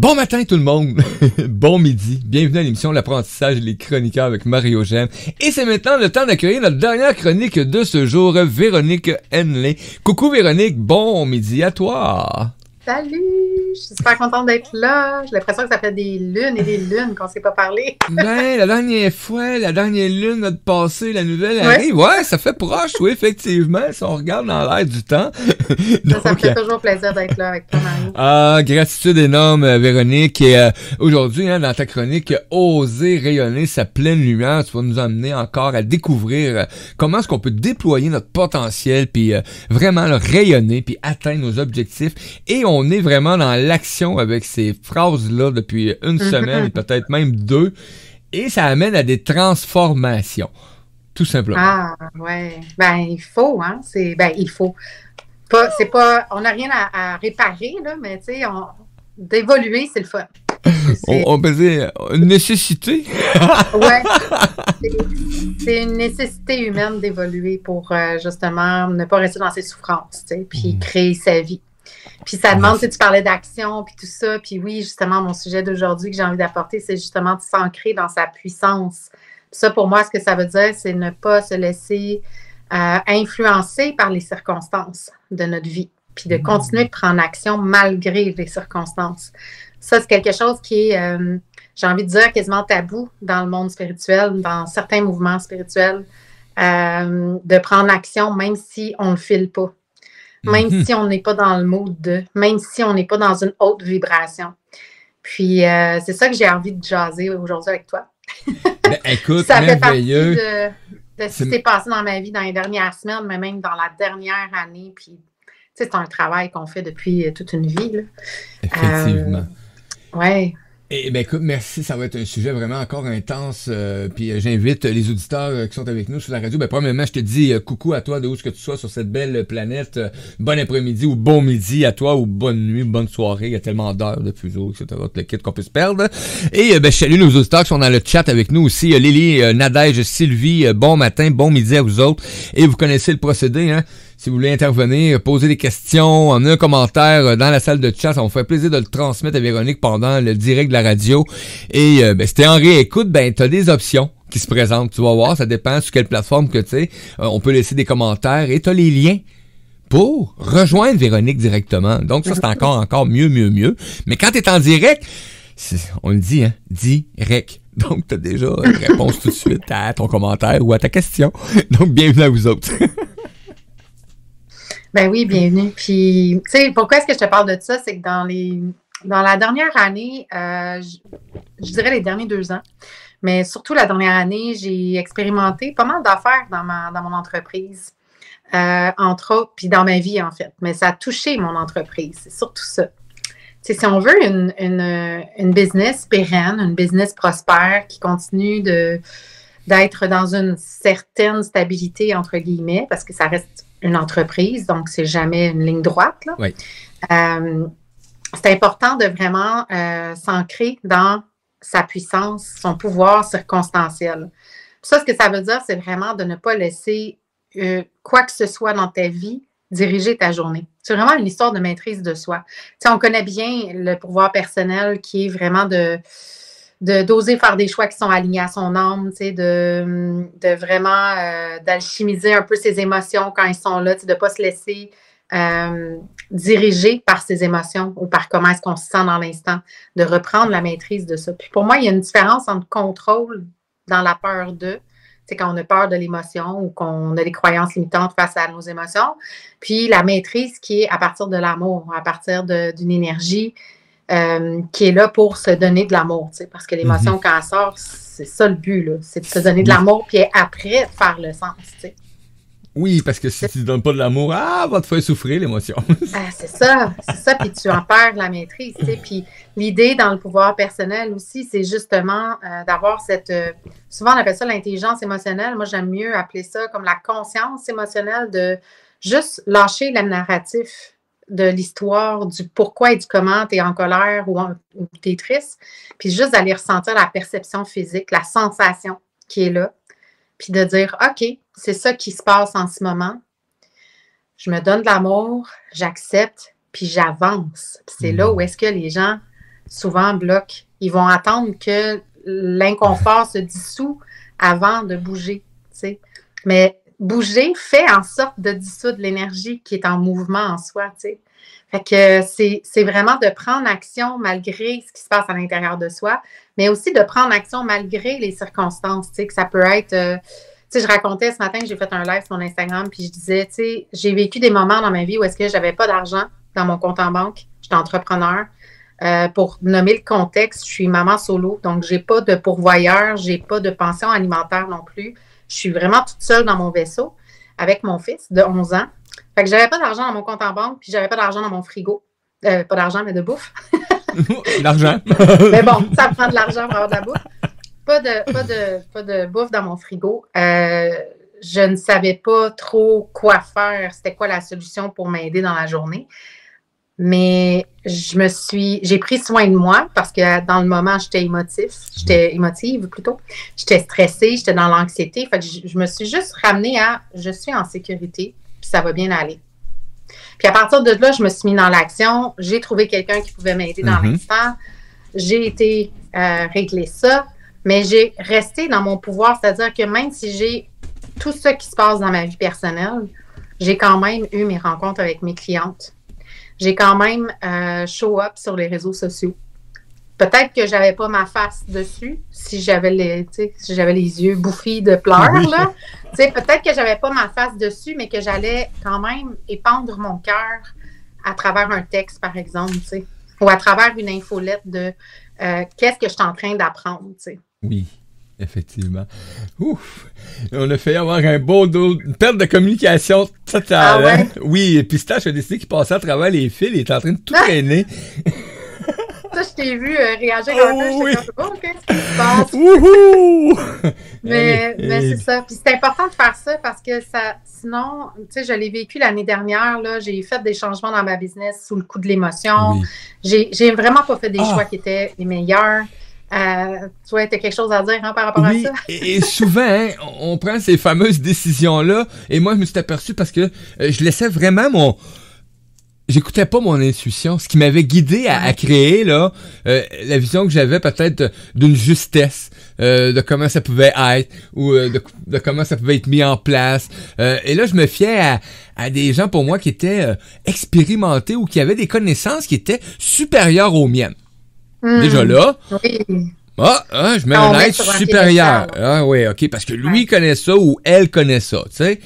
Bon matin tout le monde, bon midi, bienvenue à l'émission L'apprentissage et les chroniqueurs avec Mario Gem. Et c'est maintenant le temps d'accueillir notre dernière chronique de ce jour, Véronique Henley. Coucou Véronique, bon midi à toi. Salut, je suis super contente d'être là. J'ai l'impression que ça fait des lunes et des lunes qu'on ne s'est pas parlé. Ben, la dernière lune a passé, la nouvelle arrive. Ouais, ça fait proche, oui, effectivement, si on regarde dans l'air du temps. Donc, ça me fait toujours plaisir d'être là avec toi, Mario. Ah, gratitude énorme, Véronique. Et aujourd'hui, dans ta chronique, Oser rayonner sa pleine lumière, tu vas nous emmener encore à découvrir comment est-ce qu'on peut déployer notre potentiel, puis vraiment le rayonner, puis atteindre nos objectifs. Et on est vraiment dans l'action avec ces phrases-là depuis une semaine et peut-être même deux. Et ça amène à des transformations, tout simplement. Ah, ouais. Ben, il faut, hein. Il faut. On n'a rien à réparer, là, mais tu sais, d'évoluer, c'est le fun. On peut dire une nécessité. Ouais. C'est une nécessité humaine d'évoluer pour justement ne pas rester dans ses souffrances, tu sais, puis créer sa vie. Puis ça demande, tu parlais d'action, puis tout ça. Puis oui, justement, mon sujet d'aujourd'hui que j'ai envie d'apporter, c'est justement de s'ancrer dans sa puissance. Puis ça, pour moi, ce que ça veut dire, c'est ne pas se laisser influencer par les circonstances de notre vie. Puis de continuer de prendre action malgré les circonstances. Ça, c'est quelque chose qui est, j'ai envie de dire, quasiment tabou dans le monde spirituel, dans certains mouvements spirituels, de prendre action même si on ne le file pas. Même si on n'est pas dans le mood même si on n'est pas dans une haute vibration. Puis, c'est ça que j'ai envie de jaser aujourd'hui avec toi. Ben, écoute, ça fait partie merveilleux. de ce qui s'est passé dans ma vie dans les dernières semaines, mais même dans la dernière année. Puis, tu sais, c'est un travail qu'on fait depuis toute une vie, là. Effectivement. Ouais. Et ben écoute, merci, ça va être un sujet vraiment encore intense. Puis j'invite les auditeurs qui sont avec nous sur la radio. Ben premièrement, je te dis coucou à toi de où que tu sois sur cette belle planète. Bon après-midi ou bon midi à toi ou bonne nuit, bonne soirée. Il y a tellement d'heures de fuseau, etc. Le kit qu'on peut se perdre. Et ben je salue nos auditeurs qui sont dans le chat avec nous aussi. Lily, Nadège, Sylvie, bon matin, bon midi à vous autres. Et vous connaissez le procédé, hein? Si vous voulez intervenir, poser des questions, en un commentaire dans la salle de chat, ça me fait plaisir de le transmettre à Véronique pendant le direct de la radio. Et si t'es en réécoute, ben t'as des options qui se présentent. Tu vas voir, ça dépend sur quelle plateforme que tu sais. On peut laisser des commentaires et t'as les liens pour rejoindre Véronique directement. Donc ça, c'est encore mieux. Mais quand t'es en direct, on le dit, hein, direct. Donc t'as déjà une réponse tout de suite à ton commentaire ou à ta question. Donc bienvenue à vous autres. Ben oui, bienvenue. Puis, tu sais, pourquoi est-ce que je te parle de ça? C'est que dans la dernière année, je dirais les derniers 2 ans, mais surtout la dernière année, j'ai expérimenté pas mal d'affaires dans mon entreprise, entre autres, puis dans ma vie, en fait. Mais ça a touché mon entreprise. C'est surtout ça. Tu sais, si on veut une business pérenne, une business prospère qui continue d'être dans une certaine stabilité, entre guillemets, parce que ça reste une entreprise, donc c'est jamais une ligne droite, là. Oui. C'est important de vraiment s'ancrer dans sa puissance, son pouvoir circonstanciel. Ça, ce que ça veut dire, c'est vraiment de ne pas laisser quoi que ce soit dans ta vie diriger ta journée. C'est vraiment une histoire de maîtrise de soi. Tu sais, on connaît bien le pouvoir personnel qui est vraiment d'oser faire des choix qui sont alignés à son âme, tu sais, de vraiment d'alchimiser un peu ses émotions quand ils sont là, tu sais, de ne pas se laisser diriger par ses émotions ou par comment est-ce qu'on se sent dans l'instant, de reprendre la maîtrise de ça. Puis pour moi, il y a une différence entre contrôle dans la peur de, tu sais, quand on a peur de l'émotion ou qu'on a des croyances limitantes face à nos émotions, puis la maîtrise qui est à partir de l'amour, à partir d'une énergie qui est là pour se donner de l'amour, tu sais, parce que l'émotion, quand elle sort, c'est ça le but, là, c'est de se donner de l'amour, puis après, de faire le sens, tu sais. Oui, parce que si tu ne donnes pas de l'amour, va te faire souffrir l'émotion. C'est ça, puis tu en perds la maîtrise, tu sais, puis l'idée dans le pouvoir personnel aussi, c'est justement d'avoir cette, souvent on appelle ça l'intelligence émotionnelle, moi j'aime mieux appeler ça comme la conscience émotionnelle, de juste lâcher le narratif de l'histoire, du pourquoi et du comment tu es en colère ou tu es triste, puis juste d'aller ressentir la perception physique, la sensation qui est là, puis de dire, OK, c'est ça qui se passe en ce moment, je me donne de l'amour, j'accepte, puis j'avance. Puis c'est là où est-ce que les gens souvent bloquent. Ils vont attendre que l'inconfort se dissout avant de bouger, tu sais. Mais bouger fait en sorte de dissoudre l'énergie qui est en mouvement en soi, tu sais. Fait que c'est vraiment de prendre action malgré ce qui se passe à l'intérieur de soi, mais aussi de prendre action malgré les circonstances, tu sais, que ça peut être... tu sais, je racontais ce matin que j'ai fait un live sur mon Instagram, puis je disais, tu sais, j'ai vécu des moments dans ma vie où est-ce que j'avais pas d'argent dans mon compte en banque. J'étais entrepreneur. Pour nommer le contexte, je suis maman solo, donc j'ai pas de pourvoyeur, j'ai pas de pension alimentaire non plus. Je suis vraiment toute seule dans mon vaisseau avec mon fils de 11 ans. Fait que j'avais pas d'argent dans mon compte en banque, puis j'avais pas d'argent dans mon frigo. Pas d'argent, mais de bouffe. L'argent. Mais bon, ça prend de l'argent pour avoir de la bouffe. Pas de bouffe dans mon frigo. Je ne savais pas trop quoi faire. C'était quoi la solution pour m'aider dans la journée. Mais j'ai pris soin de moi parce que dans le moment, j'étais émotive plutôt. J'étais stressée, j'étais dans l'anxiété. Fait que je me suis juste ramenée à je suis en sécurité, puis ça va bien aller. Puis à partir de là, je me suis mis dans l'action. J'ai trouvé quelqu'un qui pouvait m'aider dans l'instant. J'ai été régler ça, mais j'ai resté dans mon pouvoir, c'est-à-dire que même si j'ai tout ce qui se passe dans ma vie personnelle, j'ai quand même eu mes rencontres avec mes clientes. J'ai quand même show up sur les réseaux sociaux. Peut-être que j'avais pas ma face dessus, si j'avais les yeux bouffis de pleurs, là. Peut-être que j'avais pas ma face dessus, mais que j'allais quand même épandre mon cœur à travers un texte, par exemple, ou à travers une infolette de qu'est-ce que je suis en train d'apprendre, Oui. Effectivement. Ouf! On a failli avoir une perte de communication totale. Ah ouais? Hein? Oui, et puis Stache a décidé qu'il passait à travers les fils, il est en train de tout traîner. Ça, je t'ai vu réagir un peu, j'étais comme, oh, qu'est-ce qui se passe? Wouhou! Mais c'est ça. Puis c'est important de faire ça parce que sinon, tu sais, je l'ai vécu l'année dernière, là, j'ai fait des changements dans ma business sous le coup de l'émotion. Oui. J'ai vraiment pas fait des choix qui étaient les meilleurs. Tu vois, t'as quelque chose à dire par rapport à ça? Et souvent, hein, on prend ces fameuses décisions-là, et moi, je me suis aperçu parce que je laissais vraiment j'écoutais pas mon intuition, ce qui m'avait guidé à créer là la vision que j'avais peut-être d'une justesse, de comment ça pouvait être, ou de comment ça pouvait être mis en place. Et là, je me fiais à des gens pour moi qui étaient expérimentés ou qui avaient des connaissances qui étaient supérieures aux miennes. Déjà là, je mets un être supérieur. Ah oui, ok, parce que lui connaît ça ou elle connaît ça, tu sais.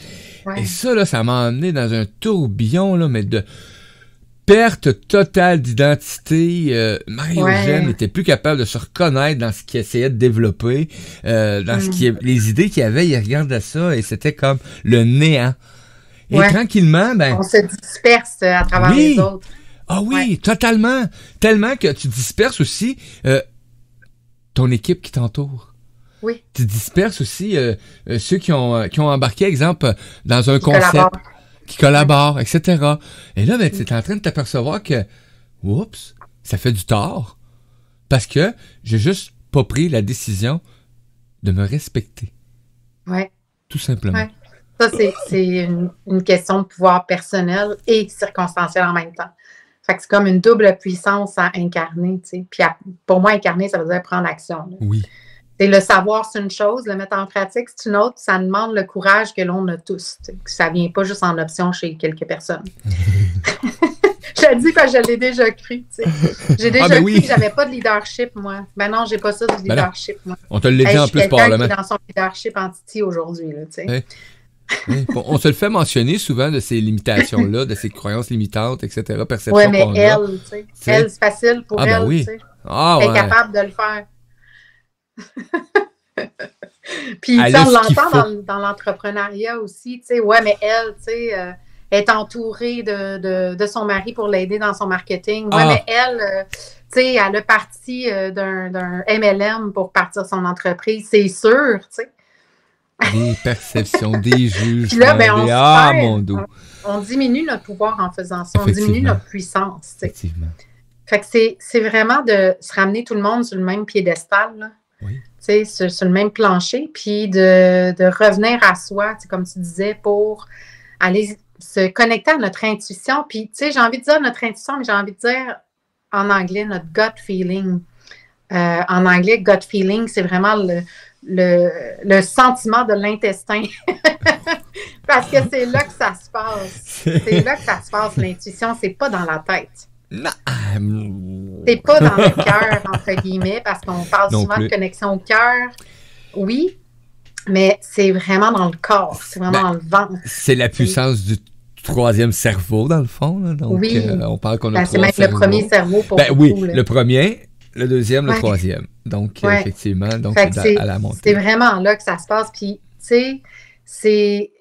Ouais. Et ça, là, ça m'a emmené dans un tourbillon, là, mais de perte totale d'identité. Marie-Eugène n'était plus capable de se reconnaître dans ce qu'il essayait de développer, dans les idées qu'il avait, il regardait ça et c'était comme le néant. Et tranquillement, on se disperse à travers les autres. Ah oui, totalement. Tellement que tu disperses aussi ton équipe qui t'entoure. Oui. Tu disperses aussi ceux qui ont embarqué, exemple, dans un concept, qui collaborent, etc. Et là, tu es en train de t'apercevoir que, oups, ça fait du tort. Parce que j'ai juste pas pris la décision de me respecter. Oui. Tout simplement. Ouais. Ça, c'est une question de pouvoir personnel et circonstanciel en même temps. Fait que c'est comme une double puissance à incarner, tu sais. Puis pour moi, incarner, ça veut dire prendre action. Là. Oui. Et le savoir, c'est une chose, le mettre en pratique, c'est une autre. Ça demande le courage que l'on a tous. Tu sais, que ça ne vient pas juste en option chez quelques personnes. Je le dis parce que je l'ai déjà cru, tu sais. J'ai déjà cru que j'avais pas de leadership, moi. Ben non, j'ai pas ça du leadership, moi. On te l'a dit en plus probablement. Je suis dans son leadership entity aujourd'hui, là, tu sais. Oui, on se le fait mentionner souvent de ces limitations-là, de ces croyances limitantes, etc. Perceptions. Oui, mais elle, tu sais. Elle, c'est facile pour elle, tu sais. Elle est capable de le faire. Puis, on l'entend dans l'entrepreneuriat aussi, tu sais. Ouais, mais elle, tu sais, est entourée de son mari pour l'aider dans son marketing. Ouais, mais elle, tu sais, elle a parti d'un MLM pour partir son entreprise, c'est sûr, tu sais. Des perceptions, des jugements. Puis là, on diminue notre pouvoir en faisant ça. On diminue notre puissance. T'sais. Effectivement. Fait que c'est vraiment de se ramener tout le monde sur le même piédestal, là. Oui. Sur le même plancher, puis de revenir à soi, comme tu disais, pour aller se connecter à notre intuition. Puis, tu sais, j'ai envie de dire notre intuition, mais j'ai envie de dire en anglais notre gut feeling. En anglais, gut feeling, c'est vraiment le sentiment de l'intestin. Parce que c'est là que ça se passe. C'est là que ça se passe, l'intuition. C'est pas dans la tête. Non. C'est pas dans le cœur, entre guillemets, parce qu'on parle Non souvent plus. de connexion au cœur. Oui, mais c'est vraiment dans le corps. C'est vraiment dans le ventre. C'est la puissance du troisième cerveau, dans le fond. Là. Donc, Oui. on parle qu'on a C'est trois même cerveaux. le premier cerveau pour oui, beaucoup, là. le premier, le deuxième, le Ouais. troisième. Donc, Ouais. effectivement, donc Fait que à la montée. c'est vraiment là que ça se passe. Puis, tu sais,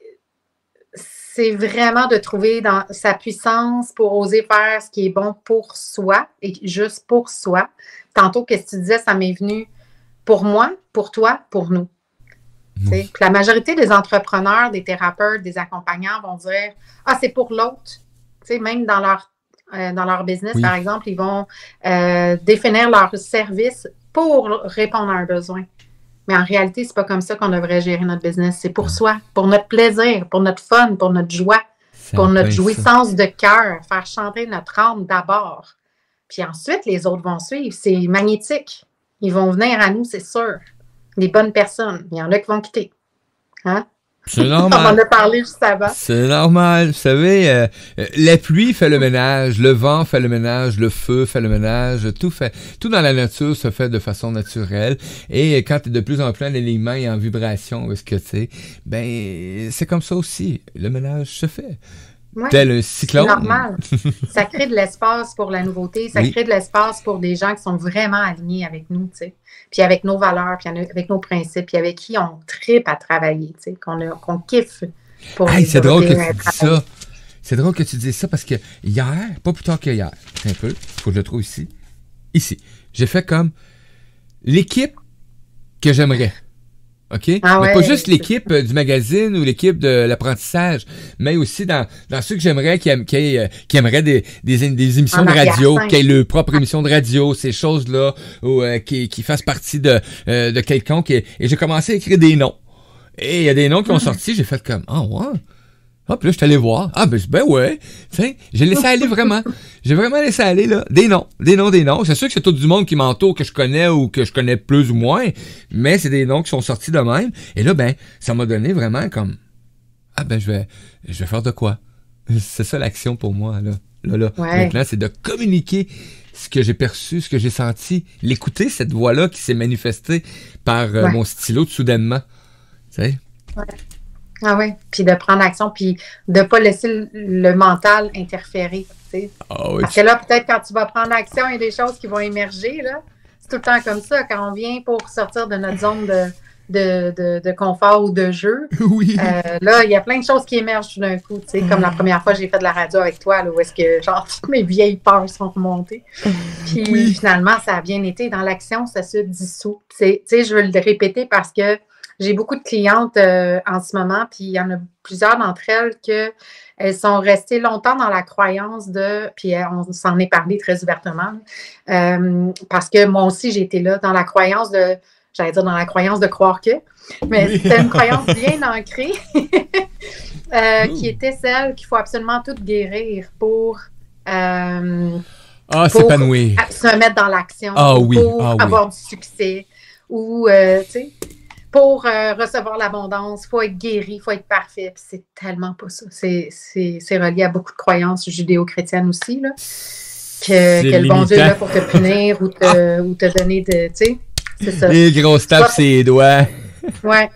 c'est vraiment de trouver dans sa puissance pour oser faire ce qui est bon pour soi et juste pour soi. Tantôt, qu'est-ce que tu disais, ça m'est venu pour moi, pour toi, pour nous. Puis la majorité des entrepreneurs, des thérapeutes, des accompagnants vont dire « Ah, c'est pour l'autre. » Même dans leur business, Oui. par exemple, ils vont définir leur service pour répondre à un besoin. Mais en réalité, c'est pas comme ça qu'on devrait gérer notre business. C'est pour soi, pour notre plaisir, pour notre fun, pour notre joie, pour notre jouissance de cœur, faire chanter notre âme d'abord. Puis ensuite, les autres vont suivre. C'est magnétique. Ils vont venir à nous, c'est sûr. Les bonnes personnes. Il y en a qui vont quitter. Hein? C'est On normal. en a parlé juste avant. C'est normal. Vous savez, la pluie fait le ménage, le vent fait le ménage, le feu fait le ménage, tout dans la nature se fait de façon naturelle. Et quand tu es de plus en plus en alignement et en vibration, est-ce que tu sais, ben, c'est comme ça aussi. Le ménage se fait. Ouais, Tel un cyclone. c'est normal. Ça crée de l'espace pour la nouveauté, ça crée de l'espace pour des gens qui sont vraiment alignés avec nous, tu sais, puis avec nos valeurs, puis avec nos principes, puis avec qui on tripe à travailler, tu sais, qu'on kiffe pour Hey, c'est drôle que développer, tu dis ça. C'est drôle que tu dises ça parce que hier, pas plus tard qu'hier, un peu, faut que je le trouve ici. Ici. J'ai fait comme l'équipe que j'aimerais. OK? Ah mais ouais, pas juste l'équipe du magazine ou l'équipe de l'apprentissage, mais aussi dans ceux que j'aimerais qui aimeraient des émissions En de radio, arrière-scène. qui aient leur propre émission de radio, ces choses-là, ou qui fassent partie de quelconque. Et j'ai commencé à écrire des noms. Et il y a des noms qui ont sorti, j'ai fait comme, ah ouais. Ah, puis là, je suis allé voir. Ah, ben ouais. Tiens, j'ai laissé aller vraiment. J'ai vraiment laissé aller, là. Des noms. C'est sûr que c'est tout du monde qui m'entoure, que je connais ou que je connais plus ou moins. Mais c'est des noms qui sont sortis de même. Et là, ben, ça m'a donné vraiment comme, ah, ben, je vais faire de quoi? C'est ça l'action pour moi, là. Ouais. Maintenant, c'est de communiquer ce que j'ai perçu, ce que j'ai senti. L'écouter, cette voix-là qui s'est manifestée par mon stylo tout soudainement. Tu sais? Ouais. Ah oui, puis de prendre action, puis de ne pas laisser le mental interférer, tu sais. Ah oui. Parce que là, peut-être quand tu vas prendre action, il y a des choses qui vont émerger, là. C'est tout le temps comme ça, quand on vient pour sortir de notre zone de confort ou de jeu. Oui. Là, il y a plein de choses qui émergent tout d'un coup, tu sais, comme la première fois que j'ai fait de la radio avec toi, là, où est-ce que, genre, toutes mes vieilles peurs sont remontées. Puis finalement, ça a bien été. Dans l'action, ça se dissout. Tu sais, je veux le répéter parce que j'ai beaucoup de clientes en ce moment, puis il y en a plusieurs d'entre elles qu'elles sont restées longtemps dans la croyance puis on s'en est parlé très ouvertement, parce que moi aussi, j'ai été là, dans la croyance dans la croyance de croire que, mais c'était une croyance bien ancrée, qui était celle qu'il faut absolument tout guérir pour s'épanouir. se mettre dans l'action, pour avoir du succès, ou, tu sais, pour recevoir l'abondance, il faut être guéri, il faut être parfait. Puis c'est tellement pas ça. C'est relié à beaucoup de croyances judéo-chrétiennes aussi, là. Que le bon Dieu est là pour te punir ou te donner de. Tu sais, c'est ça. Les grosses tapes, ses doigts. Ouais.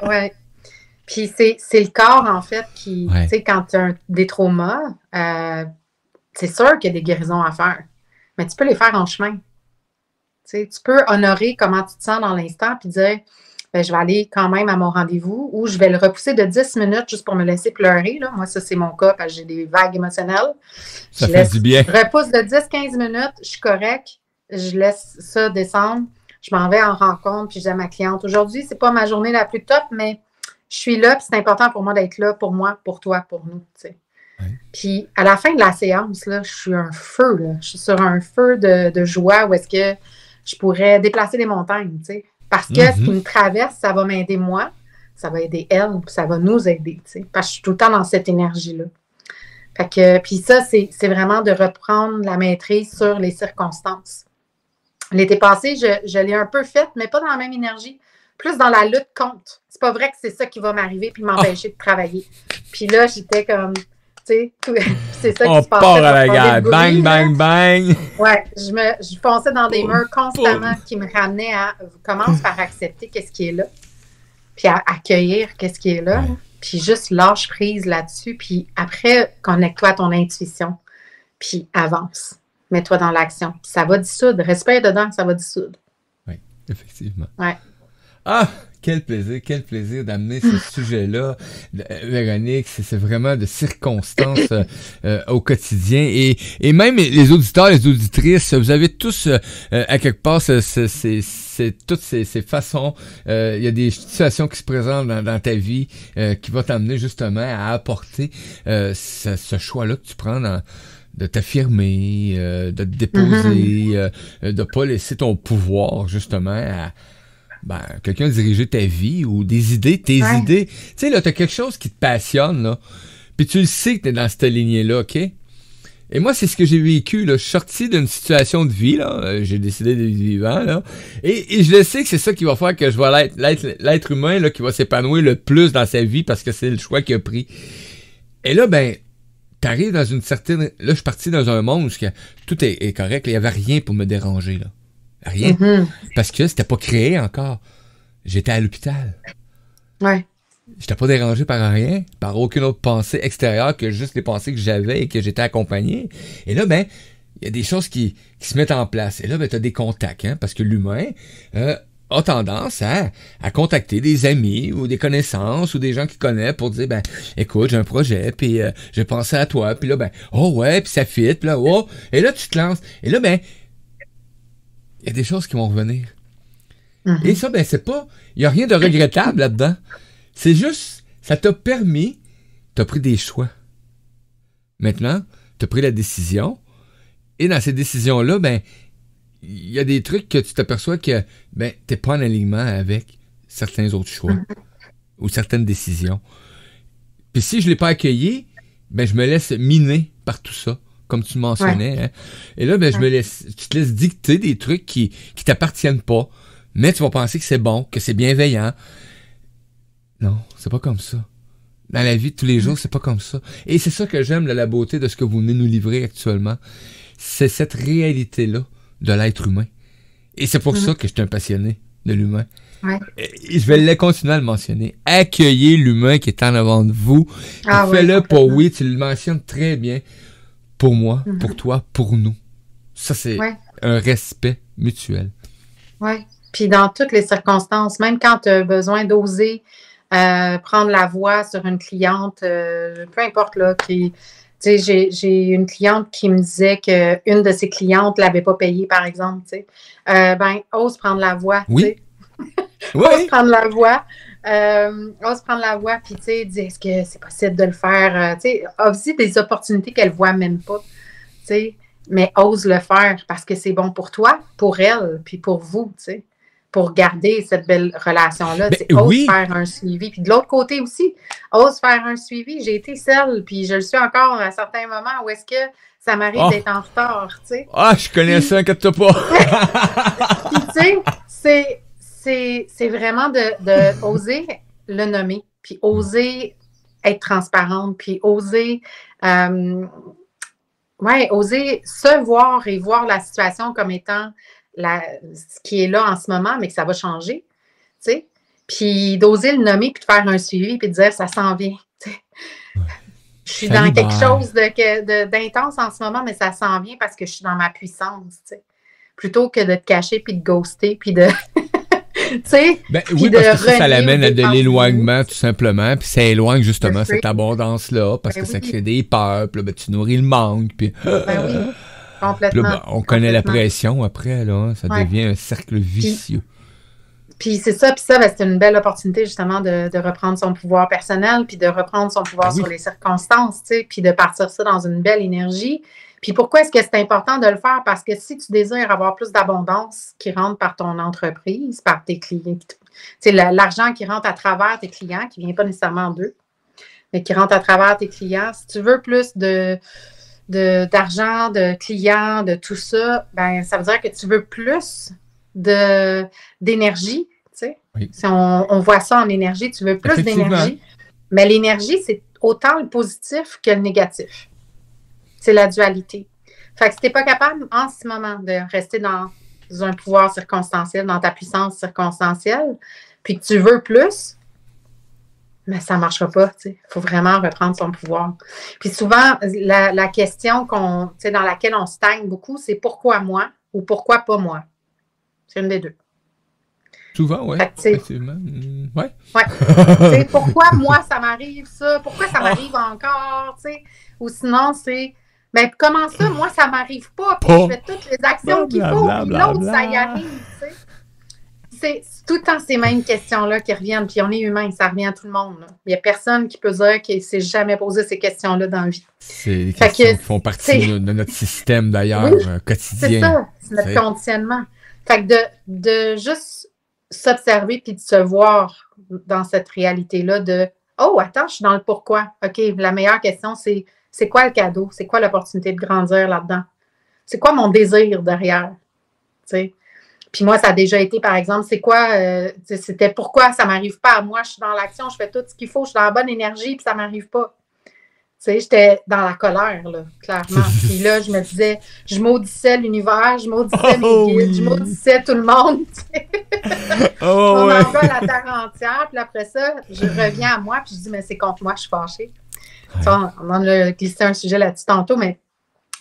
Puis c'est le corps, en fait, qui. Ouais. Tu sais, quand tu as des traumas, c'est sûr qu'il y a des guérisons à faire. Mais tu peux les faire en chemin. Tu sais, tu peux honorer comment tu te sens dans l'instant puis dire. Ben, je vais aller quand même à mon rendez-vous ou je vais le repousser de 10 minutes juste pour me laisser pleurer. Là. Moi, ça, c'est mon cas parce que j'ai des vagues émotionnelles. Ça fait du bien. Je repousse de 10-15 minutes, je suis correcte, je laisse ça descendre, je m'en vais en rencontre puis je dis à ma cliente, aujourd'hui, c'est pas ma journée la plus top, mais je suis là puis c'est important pour moi d'être là, pour moi, pour toi, pour nous. Tu sais. Ouais. Puis à la fin de la séance, là, je suis un feu. Là. Je suis sur un feu de joie où est-ce que je pourrais déplacer des montagnes, tu sais. Parce que ce qui me traverse, ça va m'aider moi, ça va aider elle, ça va nous aider, tu sais, parce que je suis tout le temps dans cette énergie-là. Fait que, puis ça, c'est vraiment de reprendre la maîtrise sur les circonstances. L'été passé, je l'ai un peu faite, mais pas dans la même énergie. Plus dans la lutte contre. C'est pas vrai que c'est ça qui va m'arriver puis m'empêcher de travailler. Puis là, j'étais comme, tu sais, c'est ça qui se passait. On part à la guerre. Bang, bang, bang. Ouais, je fonçais dans des murs constamment qui me ramenaient à commence par accepter qu'est-ce qui est là, puis à accueillir qu'est-ce qui est là, Ouais. puis juste lâche prise là-dessus, puis après, connecte-toi à ton intuition, puis avance. Mets-toi dans l'action. Ça va dissoudre. Respire dedans, ça va dissoudre. Oui, effectivement. Ouais. Ah, quel plaisir d'amener ce sujet-là, Véronique. C'est vraiment de circonstances au quotidien. Et même les auditeurs, les auditrices, vous avez tous, à quelque part, toutes ces façons. Il y a des situations qui se présentent dans ta vie qui vont t'amener justement à apporter ce choix-là que tu prends de t'affirmer, de te déposer, de pas laisser ton pouvoir justement à quelqu'un diriger ta vie ou des idées, tes idées. Tu sais, là, t'as quelque chose qui te passionne, là, puis tu le sais que t'es dans cette lignée-là, OK? Et moi, c'est ce que j'ai vécu, là. Je suis sorti d'une situation de vie, là. J'ai décidé d'être vivant, là. Et je le sais que c'est ça qui va faire que je vais l'être humain, là, qui va s'épanouir le plus dans sa vie parce que c'est le choix qu'il a pris. Et là, t'arrives dans une certaine... Là, je suis parti dans un monde où tout est correct. Il n'y avait rien pour me déranger, là. Rien. Parce que c'était pas créé encore. J'étais à l'hôpital. Ouais. J'étais pas dérangé par rien, par aucune autre pensée extérieure que juste les pensées que j'avais et que j'étais accompagné. Et là, il y a des choses qui se mettent en place. Et là, t'as des contacts, hein, parce que l'humain a tendance à contacter des amis ou des connaissances ou des gens qu'il connaît pour dire, écoute, j'ai un projet, puis j'ai pensé à toi, puis là, oh ouais, puis ça fit, puis là, oh, et là, tu te lances. Et là, il y a des choses qui vont revenir. Et ça, c'est pas... Il n'y a rien de regrettable là-dedans. C'est juste... Ça t'a permis... T'as pris des choix. Maintenant, t'as pris la décision. Et dans ces décisions-là, il y a des trucs que tu t'aperçois que t'es pas en alignement avec certains autres choix. Ou certaines décisions. Puis si je l'ai pas accueilli, je me laisse miner par tout ça. Comme tu mentionnais. Hein. Et là, tu te laisses dicter des trucs qui t'appartiennent pas, mais tu vas penser que c'est bon, que c'est bienveillant. Non, c'est pas comme ça. Dans la vie de tous les jours, c'est pas comme ça. Et c'est ça que j'aime, la beauté de ce que vous venez nous livrer actuellement. C'est cette réalité-là de l'être humain. Et c'est pour ça que je suis un passionné de l'humain. Ouais. Et je vais continuer à le mentionner. Accueillez l'humain qui est en avant de vous. Fais-le pour oui, tu le mentionnes très bien. Pour moi, pour toi, pour nous. Ça, c'est un respect mutuel. Oui. Puis dans toutes les circonstances, même quand tu as besoin d'oser prendre la voix sur une cliente, peu importe, là, j'ai une cliente qui me disait qu'une de ses clientes ne l'avait pas payée, par exemple, ose prendre la voix. Oui. Ose prendre la voix. Ose prendre la voix, puis tu sais, dire est-ce que c'est possible de le faire? Tu sais, aussi des opportunités qu'elle voit même pas, tu sais, mais ose le faire parce que c'est bon pour toi, pour elle, puis pour vous, tu sais, pour garder cette belle relation-là. Ose faire un suivi. Puis de l'autre côté aussi, ose faire un suivi. J'ai été seule, puis je le suis encore à certains moments où est-ce que ça m'arrive d'être en retard, tu sais. Ah, je connais ça, inquiète-toi pas. Puis tu sais, c'est vraiment de oser le nommer, puis oser être transparente, puis oser, oser se voir et voir la situation comme étant ce qui est là en ce moment, mais que ça va changer, tu sais. Puis d'oser le nommer, puis de faire un suivi, puis de dire ça s'en vient, tu sais. Je suis dans quelque chose d'intense en ce moment, mais ça s'en vient parce que je suis dans ma puissance, tu sais. Plutôt que de te cacher, puis de ghoster, puis de... oui, parce que ça l'amène à de l'éloignement, tout simplement, puis ça éloigne justement cette abondance-là, parce que ça crée des peurs, puis là, tu nourris le manque, puis... oui, complètement. Puis là, on connaît la pression après, là, ça devient un cercle vicieux. Puis c'est ça, c'est une belle opportunité justement de reprendre son pouvoir personnel, puis de reprendre son pouvoir sur les circonstances, tu sais, puis de partir ça dans une belle énergie. Puis pourquoi est-ce que c'est important de le faire? Parce que si tu désires avoir plus d'abondance qui rentre par ton entreprise, par tes clients, tu sais, l'argent qui rentre à travers tes clients, qui ne vient pas nécessairement d'eux, mais qui rentre à travers tes clients. Si tu veux plus d'argent, de clients, de tout ça, ben ça veut dire que tu veux plus d'énergie, tu sais. Oui. Si on voit ça en énergie, tu veux plus d'énergie. Mais l'énergie, c'est autant le positif que le négatif. C'est la dualité. Fait que si tu n'es pas capable, en ce moment, de rester dans un pouvoir circonstanciel, dans ta puissance circonstancielle, puis que tu veux plus, mais ça ne marchera pas, tu sais. Il faut vraiment reprendre son pouvoir. Puis souvent, la question dans laquelle on stagne beaucoup, c'est pourquoi moi ou pourquoi pas moi? C'est une des deux. Souvent, oui. Effectivement. Ouais. Ouais. Pourquoi moi, ça m'arrive ça? Pourquoi ça m'arrive encore? T'sais? Ou sinon, c'est mais comment ça, moi, ça m'arrive pas? Puis je fais toutes les actions qu'il faut, puis l'autre, ça y arrive. T'sais? C'est tout le temps ces mêmes questions-là qui reviennent. Puis on est humain, ça revient à tout le monde. Là. Il n'y a personne qui peut dire qu'il ne s'est jamais posé ces questions-là dans la vie. C'est des questions qui font partie de notre système, d'ailleurs, quotidien. C'est ça, c'est notre conditionnement. Fait que de juste s'observer puis de se voir dans cette réalité-là de « Oh, attends, je suis dans le pourquoi. OK, la meilleure question, c'est quoi le cadeau? C'est quoi l'opportunité de grandir là-dedans? C'est quoi mon désir derrière? » T'sais? Puis moi, ça a déjà été, par exemple, c'est quoi, c'était pourquoi ça ne m'arrive pas à moi, je suis dans l'action, je fais tout ce qu'il faut, je suis dans la bonne énergie, puis ça ne m'arrive pas. Tu sais, j'étais dans la colère, là, clairement. Puis là, je me disais, je maudissais l'univers, je maudissais mes guides, je maudissais tout le monde. On envole la terre entière, puis après ça, je reviens à moi, puis je dis, mais c'est contre moi, je suis fâchée. Ouais. On en a glissé un sujet là-dessus tantôt, mais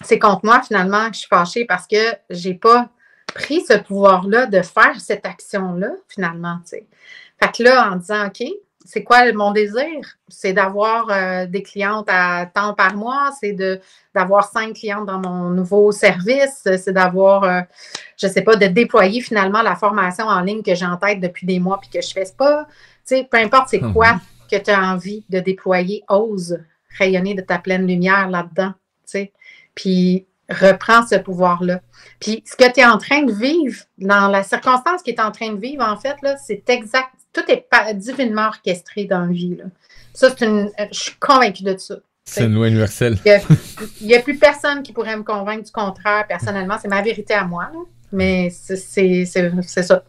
c'est contre moi, finalement, que je suis fâchée parce que j'ai pas pris ce pouvoir-là de faire cette action-là, finalement, tu sais. Fait que là, en disant, OK, c'est quoi mon désir? C'est d'avoir des clientes à temps par mois, c'est d'avoir 5 clientes dans mon nouveau service, c'est d'avoir, je sais pas, de déployer finalement la formation en ligne que j'ai en tête depuis des mois puis que je fais pas. Tu sais, peu importe c'est quoi que tu as envie de déployer, ose rayonner de ta pleine lumière là-dedans, tu sais. Puis reprends ce pouvoir-là. Puis ce que tu es en train de vivre, dans la circonstance que tu es en train de vivre, en fait, là, c'est exact. Tout est divinement orchestré dans la vie. Là. Ça, je suis convaincue de ça. C'est une loi universelle. Il n'y a plus personne qui pourrait me convaincre du contraire, personnellement. C'est ma vérité à moi. Là. Mais c'est ça.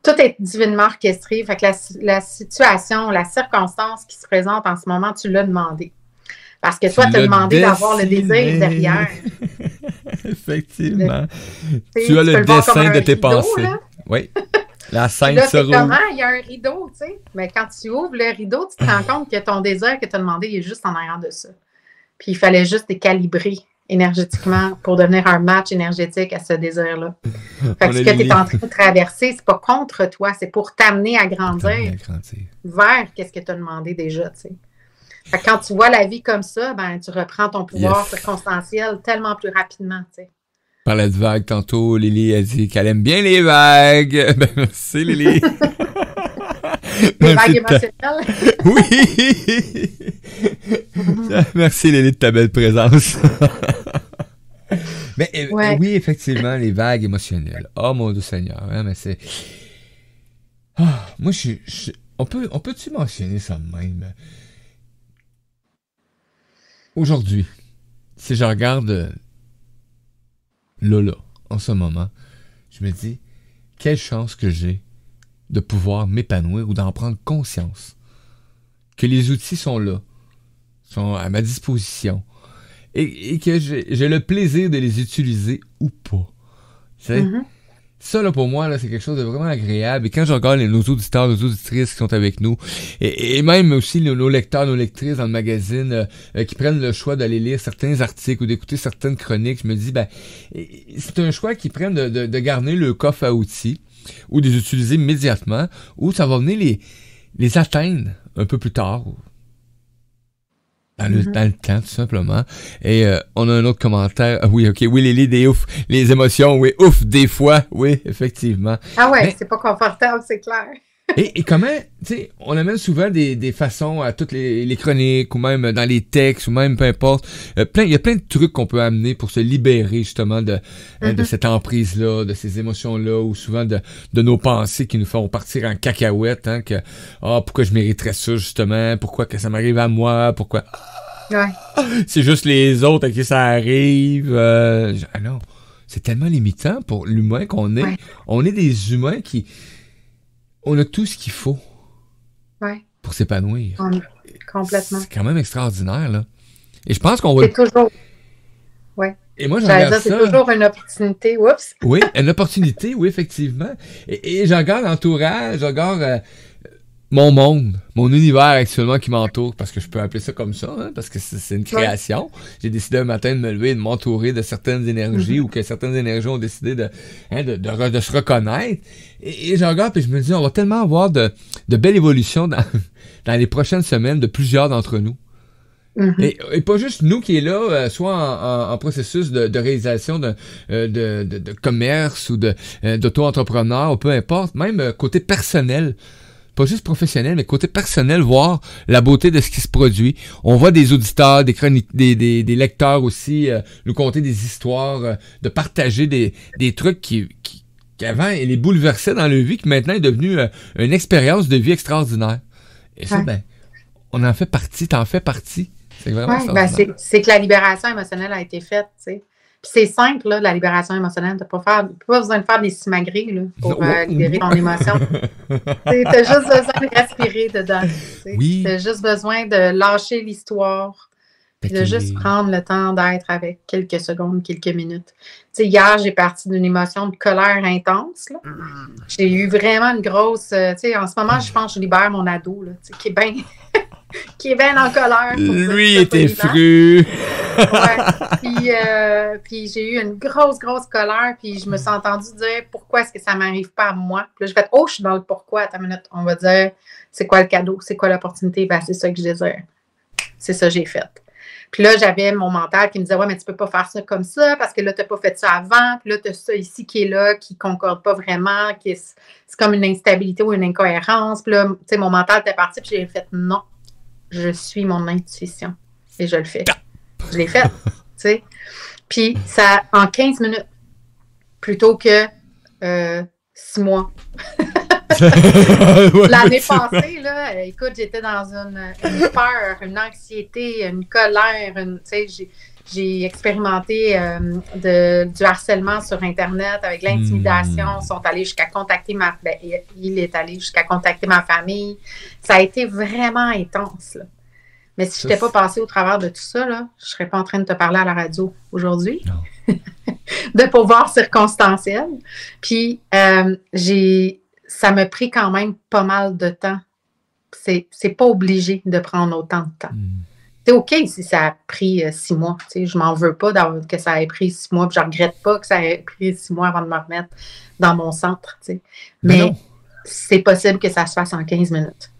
Tout est divinement orchestré. Fait que la situation, la circonstance qui se présente en ce moment, tu l'as demandé. Parce que toi, tu as demandé d'avoir le désir derrière. Effectivement. Tu as le dessin de tes pensées. Là. Oui. La scène se roule. Comment? Il y a un rideau, tu sais. Mais quand tu ouvres le rideau, tu te rends compte que ton désir que tu as demandé, il est juste en arrière de ça. Puis il fallait juste décalibrer énergétiquement pour devenir un match énergétique à ce désir-là. Fait que ce que tu es en train de traverser, c'est pas contre toi, c'est pour t'amener à grandir vers qu'est-ce que tu as demandé déjà, tu sais. Fait que quand tu vois la vie comme ça, ben tu reprends ton pouvoir circonstanciel tellement plus rapidement, tu sais. On parlait de vagues tantôt, Lily a dit qu'elle aime bien les vagues. Ben merci Lily. Les vagues émotionnelles. Oui. Merci Lily de ta belle présence. Mais oui, effectivement, les vagues émotionnelles. Oh mon Dieu Seigneur, hein, mais c'est. Moi on peut-tu mentionner ça de même? Aujourd'hui, si je regarde là, en ce moment, je me dis, quelle chance que j'ai de pouvoir m'épanouir ou d'en prendre conscience. Que les outils sont là, sont à ma disposition, et que j'ai le plaisir de les utiliser ou pas. Tu sais? Ça, là, pour moi, là, c'est quelque chose de vraiment agréable. Et quand je regarde nos auditeurs, nos auditrices qui sont avec nous, et même aussi nos lecteurs, nos lectrices dans le magazine, qui prennent le choix d'aller lire certains articles ou d'écouter certaines chroniques, je me dis, ben, c'est un choix qu'ils prennent de garder le coffre à outils ou de les utiliser immédiatement, ou ça va venir les atteindre un peu plus tard. Dans le temps, tout simplement. Et on a un autre commentaire. Oui, OK. Oui, Lily, les émotions, oui. Ouf, des fois. Oui, effectivement. Ah ouais, mais c'est pas confortable, c'est clair. Et comment, tu sais, on amène souvent des façons à toutes les chroniques ou même dans les textes ou même peu importe. Il y a plein de trucs qu'on peut amener pour se libérer justement de cette emprise-là, de ces émotions-là ou souvent de nos pensées qui nous font partir en cacahuète, hein, que pourquoi je mériterais ça justement, pourquoi que ça m'arrive à moi, pourquoi c'est juste les autres à qui ça arrive. Non, c'est tellement limitant pour l'humain qu'on est. Ouais. On est des humains qui... On a tout ce qu'il faut pour s'épanouir. Complètement. C'est quand même extraordinaire, là. Et je pense qu'on va... C'est toujours... Oui. Et moi, je regarde ça... C'est toujours une opportunité. Oups! Oui, une opportunité, oui, effectivement. Et je regarde l'entourage, je regarde mon monde, mon univers actuellement qui m'entoure, parce que je peux appeler ça comme ça, hein, parce que c'est une création. J'ai décidé un matin de me lever et de m'entourer de certaines énergies ou que certaines énergies ont décidé de se reconnaître. Et je regarde et je me dis, on va tellement avoir de belles évolutions dans les prochaines semaines de plusieurs d'entre nous. Et pas juste nous qui est là, soit en processus de réalisation de commerce ou d'auto-entrepreneur ou peu importe, même côté personnel. Pas juste professionnel, mais côté personnel, voir la beauté de ce qui se produit. On voit des auditeurs, des chroniques, des lecteurs aussi nous conter des histoires, de partager des trucs qui avant les bouleversaient dans leur vie, qui maintenant est devenu une expérience de vie extraordinaire. Et ça, on en fait partie, t'en fais partie. C'est vraiment c'est que la libération émotionnelle a été faite, tu sais. Puis c'est simple, là, la libération émotionnelle. T'as pas besoin de faire des simagrées là, pour libérer ton émotion. T'as juste besoin de respirer dedans. Oui. T'as juste besoin de lâcher l'histoire. Puis de juste prendre le temps d'être avec quelques secondes, quelques minutes. Tu sais, hier, j'ai parti d'une émotion de colère intense. Là. J'ai eu vraiment une grosse... tu sais, en ce moment, je pense que je libère mon ado, là, qui est bien... qui est bien en colère. Lui était fru. Puis j'ai eu une grosse colère, puis je me suis entendue dire pourquoi est-ce que ça m'arrive pas à moi. Puis là, je vais je suis dans le pourquoi. Attends une minute, on va dire c'est quoi le cadeau, c'est quoi l'opportunité, c'est ça que je désire. C'est ça que j'ai fait. Puis là, j'avais mon mental qui me disait ouais, mais tu peux pas faire ça comme ça parce que là, tu n'as pas fait ça avant, puis là, tu as ça ici qui est là, qui concorde pas vraiment, c'est comme une instabilité ou une incohérence. Puis là, tu sais, mon mental était parti, puis j'ai fait non. Je suis mon intuition. Et je le fais. Je l'ai fait, tu sais. Puis, ça, en 15 minutes, plutôt que 6 mois. L'année passée, là, écoute, j'étais dans une peur, une anxiété, une colère, tu sais, j'ai expérimenté du harcèlement sur Internet avec l'intimidation. Ils sont allés jusqu'à contacter il est allé jusqu'à contacter ma famille. Ça a été vraiment intense, là. Mais si je n'étais pas passée au travers de tout ça, là, je ne serais pas en train de te parler à la radio aujourd'hui. De pouvoir circonstanciel. Puis, ça m'a pris quand même pas mal de temps. C'est pas obligé de prendre autant de temps. C'est OK si ça a pris 6 mois. Je m'en veux pas que ça ait pris 6 mois. Puis je regrette pas que ça ait pris 6 mois avant de me remettre dans mon centre. Mais c'est possible que ça se fasse en 15 minutes.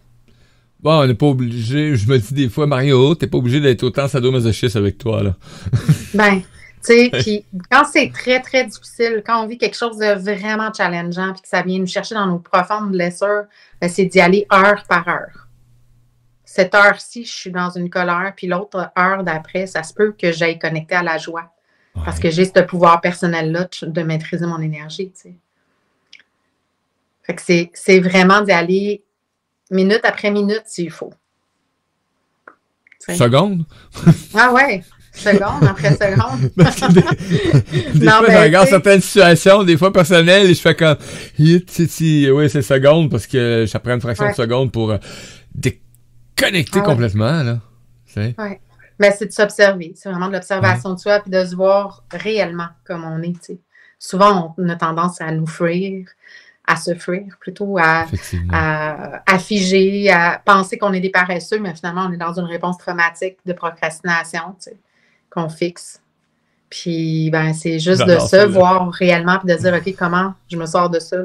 Bon, on n'est pas obligé. Je me dis des fois, Mario, t'es pas obligé d'être autant sadomasochiste avec toi, là. Tu sais, puis quand c'est très, très difficile, quand on vit quelque chose de vraiment challengeant, puis que ça vient nous chercher dans nos profondes blessures, c'est d'y aller heure par heure. Cette heure-ci, je suis dans une colère, puis l'autre heure d'après, ça se peut que j'aille connecter à la joie. Ouais. Parce que j'ai ce pouvoir personnel-là de maîtriser mon énergie, tu sais. Fait que c'est vraiment d'y aller minute après minute s'il faut. T'sais. Seconde? Ah ouais, seconde après seconde. Parce que des fois, je regarde certaines situations, des fois personnelles, et je fais comme, oui, c'est seconde, parce que ça prend une fraction de seconde pour déconnecter complètement, là. Oui. Mais c'est de s'observer. C'est vraiment de l'observation de soi, puis de se voir réellement comme on est, tu sais. Souvent, on a tendance à nous fuir, à se fuir plutôt, à figer, à penser qu'on est des paresseux, mais finalement, on est dans une réponse traumatique de procrastination, tu sais, qu'on fixe. Puis, c'est juste de se voir réellement, puis de dire, OK, comment je me sors de ça?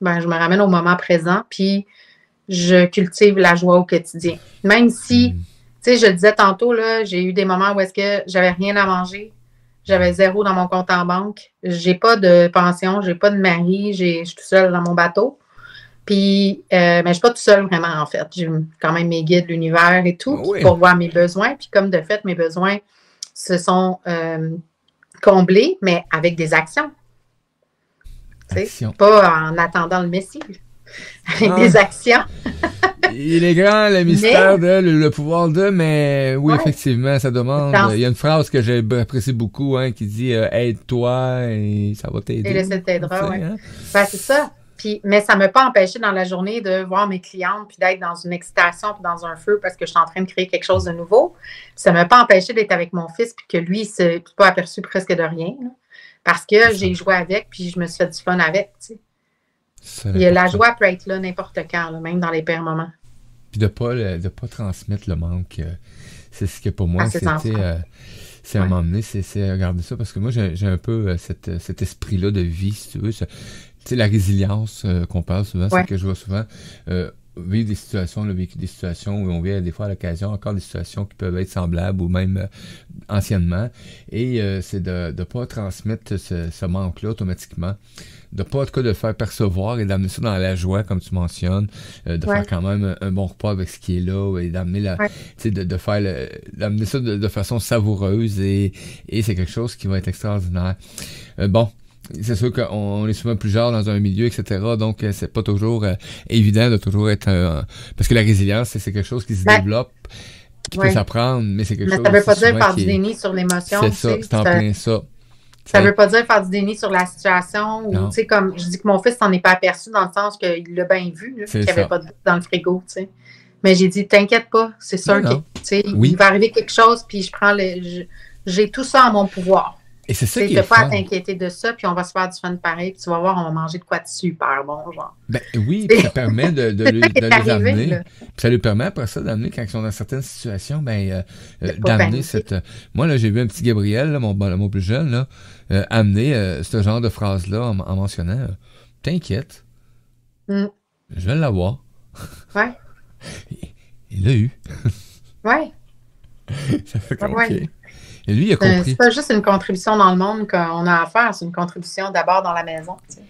Je me ramène au moment présent, puis je cultive la joie au quotidien. Même si, tu sais, je le disais tantôt, là, j'ai eu des moments où est-ce que j'avais rien à manger, j'avais 0 dans mon compte en banque. J'ai pas de pension, j'ai pas de mari, je suis toute seule dans mon bateau. Puis, mais je suis pas tout seul vraiment, en fait. J'ai quand même mes guides, l'univers et tout, pour voir mes besoins. Puis comme de fait, mes besoins se sont comblés, mais avec des actions. Pas en attendant le Messie, avec des actions. Il est grand, le mystère le pouvoir de, mais oui, effectivement, ça demande. Il y a une phrase que j'ai appréciée beaucoup, qui dit aide-toi et ça va t'aider. Et là, ça t'aidera, oui. Ben, c'est ça. Puis, mais ça ne m'a pas empêché dans la journée de voir mes clientes puis d'être dans une excitation puis dans un feu parce que je suis en train de créer quelque chose de nouveau. Ça ne m'a pas empêché d'être avec mon fils puis que lui, il ne s'est pas aperçu presque de rien. Là, parce que j'ai joué avec puis je me suis fait du fun avec. Tu sais. La joie peut être là n'importe quand, là, même dans les pires moments. Puis de pas transmettre le manque. C'est ce que pour moi, c'est à un moment donné, c'est regarder ça parce que moi, j'ai un peu cet esprit-là de vie, si tu veux. Tu sais, la résilience qu'on parle souvent, c'est que je vois souvent vivre des situations, vécu des situations où on vit des fois à l'occasion encore des situations qui peuvent être semblables ou même anciennement. Et c'est de ne pas transmettre ce manque-là automatiquement. De pas en tout cas de le faire percevoir et d'amener ça dans la joie, comme tu mentionnes, de faire quand même un bon repas avec ce qui est là et d'amener d'amener ça de façon savoureuse et c'est quelque chose qui va être extraordinaire. Bon. C'est sûr qu'on est souvent plusieurs dans un milieu, etc. Donc, c'est pas toujours évident de toujours être... parce que la résilience, c'est quelque chose qui se développe, qui peut s'apprendre, mais c'est quelque chose... Mais ça veut pas dire faire du déni sur l'émotion. C'est ça, c'est en plein ça. Ça veut pas dire faire du déni sur la situation. Ou, tu sais, comme je dis que mon fils s'en est pas aperçu dans le sens qu'il l'a bien vu, qu'il n'y avait pas de bouffe dans le frigo, tu sais. Mais j'ai dit, t'inquiète pas, c'est sûr qu'il va arriver quelque chose, puis je prends j'ai tout ça en mon pouvoir. Et c'est ça qui est fun. Pas à t'inquiéter de ça, puis on va se faire du fun pareil, puis tu vas voir, on va manger de quoi de super bon, genre. Ben oui, puis ça permet de les amener. Puis ça lui permet après ça d'amener, quand ils sont dans certaines situations, d'amener cette... Moi, là, j'ai vu un petit Gabriel, là, mon plus jeune, là, amener ce genre de phrase-là en mentionnant « T'inquiète, je vais l'avoir. » Ouais. Il l'a eu. Ouais. Ça fait comme Et lui, il a compris. C'est pas juste une contribution dans le monde qu'on a à faire, c'est une contribution d'abord dans la maison. Tu sais.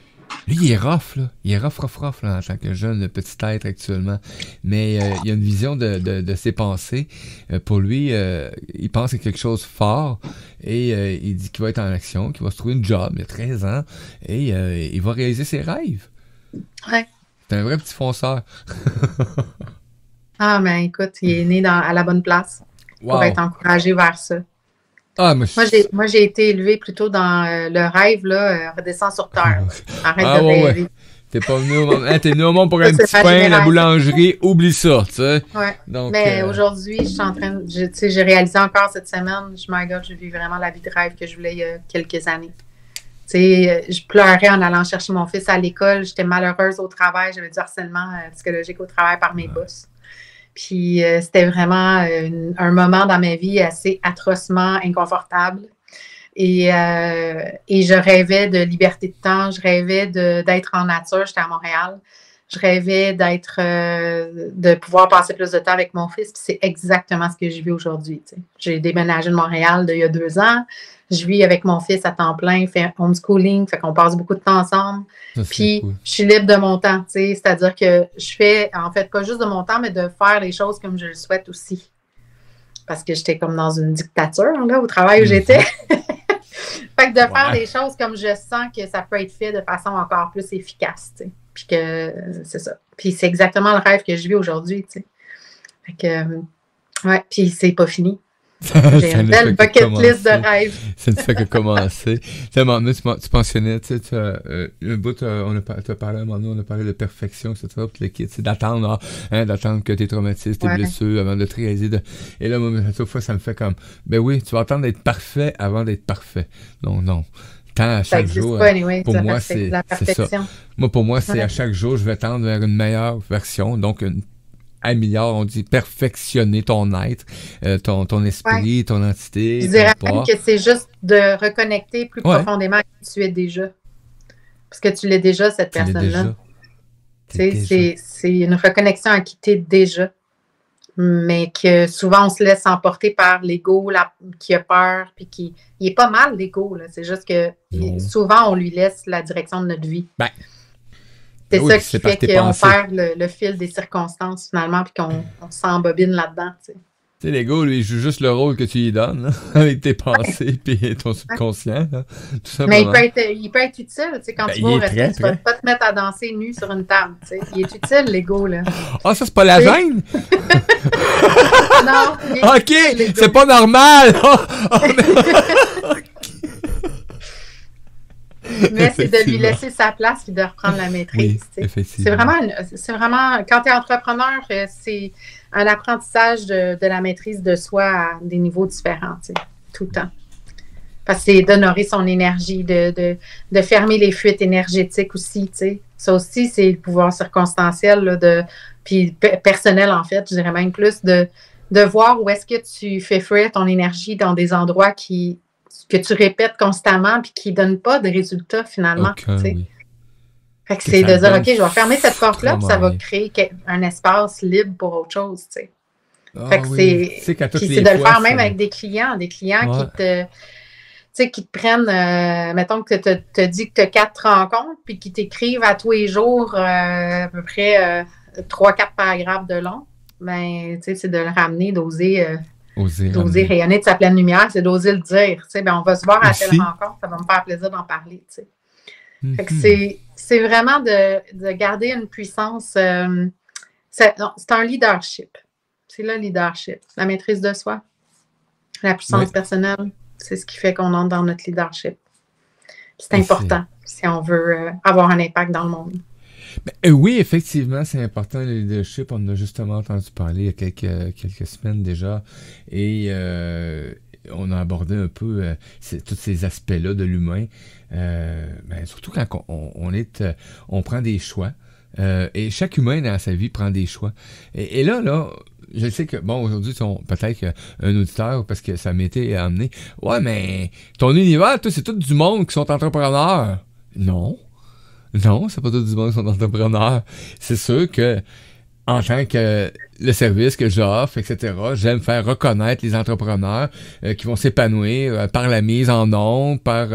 Lui, il est rough, là. Il est rough, là, en tant que jeune petit être actuellement. Mais il a une vision de ses pensées. Pour lui, il pense à quelque chose fort et il dit qu'il va être en action, qu'il va se trouver une job, il a 13 ans, et il va réaliser ses rêves. Ouais. C'est un vrai petit fonceur. Ah, mais écoute, il est né à la bonne place pour être encouragé vers ça. Ah, moi, j'ai été élevée plutôt dans le rêve, là, redescends sur terre. Arrête de rêver. Ouais. T'es pas venu au monde, t'es venu au monde pour un petit pain, la boulangerie, oublie ça, tu sais. Ouais. Donc, mais aujourd'hui, je suis en train j'ai réalisé encore cette semaine, my God, je vis vraiment la vie de rêve que je voulais il y a quelques années. Tu sais, je pleurais en allant chercher mon fils à l'école, j'étais malheureuse au travail, j'avais du harcèlement psychologique au travail par mes boss. Puis c'était vraiment un moment dans ma vie assez atrocement inconfortable. Et je rêvais de liberté de temps, je rêvais d'être en nature, j'étais à Montréal. Je rêvais de pouvoir passer plus de temps avec mon fils. Puis c'est exactement ce que je vis aujourd'hui. Tu sais. J'ai déménagé de Montréal il y a 2 ans. Je vis avec mon fils à temps plein, fait homeschooling, fait qu'on passe beaucoup de temps ensemble. Puis, je suis libre de mon temps, tu sais, c'est-à-dire que je fais, en fait, pas juste de mon temps, mais de faire les choses comme je le souhaite aussi. Parce que j'étais comme dans une dictature, là, au travail où j'étais. Fait que de faire des choses comme je sens que ça peut être fait de façon encore plus efficace, tu sais. Puis que, c'est ça. Puis c'est exactement le rêve que je vis aujourd'hui, tu sais. Fait que, ouais, puis c'est pas fini. J'ai une belle bucket list de rêves. Ça ne fait que commencer. Tu mentionnais, tu sais, un bout, tu as parlé à un moment donné, on a parlé de perfection, etc. Puis c'est d'attendre que tes traumatismes, tes blessures avant de te réaliser. Et là, moi, à chaque fois, ça me fait comme, ben oui, tu vas attendre d'être parfait avant d'être parfait. Non. Tant à chaque jour. Pour moi, c'est ça. Moi, pour moi, c'est à chaque jour, je vais tendre vers une meilleure version. Donc, améliore, on dit perfectionner ton être, ton esprit, ton entité. Je dirais même que c'est juste de reconnecter plus profondément à qui tu es déjà. Parce que tu l'es déjà, cette personne-là. C'est une reconnexion à qui tu es déjà. Mais que souvent, on se laisse emporter par l'ego qui a peur. Puis il est pas mal, l'ego. C'est juste que souvent, on lui laisse la direction de notre vie. C'est oui, ça c'est qui par fait tes qu'on pensées. perd le fil des circonstances, finalement, puis qu'on s'embobine là-dedans, tu sais. Tu sais, l'ego, lui, il joue juste le rôle que tu lui donnes, là, avec tes pensées puis ton subconscient, là, tout Mais simplement. il peut être utile, tu sais, quand Ben, tu il vas au est resto, très, tu vas très. pas te mettre à danser nu sur une table, tu sais. Il est utile, l'ego, là. Ah, ça, c'est pas la Tu sais, gêne? non, il est Ok, utile, l'ego. c'est pas normal! Mais c'est de lui Effectivement. laisser sa place et de reprendre la Oui, maîtrise, tu sais. effectivement. C'est vraiment, quand tu es entrepreneur, c'est un apprentissage de la maîtrise de soi à des niveaux différents, tu sais, tout le temps. Parce que c'est d'honorer son énergie, de fermer les fuites énergétiques aussi, tu sais. Ça aussi, c'est le pouvoir circonstanciel, là, puis personnel, en fait, je dirais même plus, de voir où est-ce que tu fais fuir ton énergie dans des endroits que tu répètes constamment puis qui ne donnent pas de résultats, finalement, tu Aucun, sais. oui. Fait que Que c'est ça de dire, donne OK, je vais fermer cette porte-là, puis ça foutrement va rien. créer un espace libre pour autre chose, tu sais. Fait Ah que oui, tu sais qu'à toutes puis c'est les de le fois, faire même ça... avec des clients Ouais. tu sais, qui te prennent, mettons que tu te dis que tu as 4 rencontres, puis qui t'écrivent à tous les jours à peu près 3-4 paragraphes de long, ben, tu sais, c'est de le ramener, Oser d'oser ramener. rayonner de sa pleine lumière, c'est d'oser le dire, tu sais, ben, on va se voir à telle Aussi. rencontre, ça va me faire plaisir d'en parler, tu sais. Fait que Mhm. c'est vraiment de garder une puissance, c'est un leadership. C'est le leadership, la maîtrise de soi, la Oui. puissance personnelle. C'est ce qui fait qu'on entre dans notre leadership. C'est Et c'est... important si on veut avoir un impact dans le monde. Ben, oui, effectivement, c'est important le leadership. On en a justement entendu parler il y a quelques semaines déjà. Et on a abordé un peu tous ces aspects-là de l'humain. Ben, surtout quand on prend des choix. Et chaque humain dans sa vie prend des choix. Et là, je sais que, bon, aujourd'hui, peut-être qu'un auditeur, parce que ça m'était amené, ouais, mais ton univers, toi, c'est tout du monde qui sont entrepreneurs. Non. Non, c'est pas tout du monde qui sont entrepreneurs. C'est sûr que, en tant que le service que j'offre, etc., j'aime faire reconnaître les entrepreneurs qui vont s'épanouir par la mise en ombre, par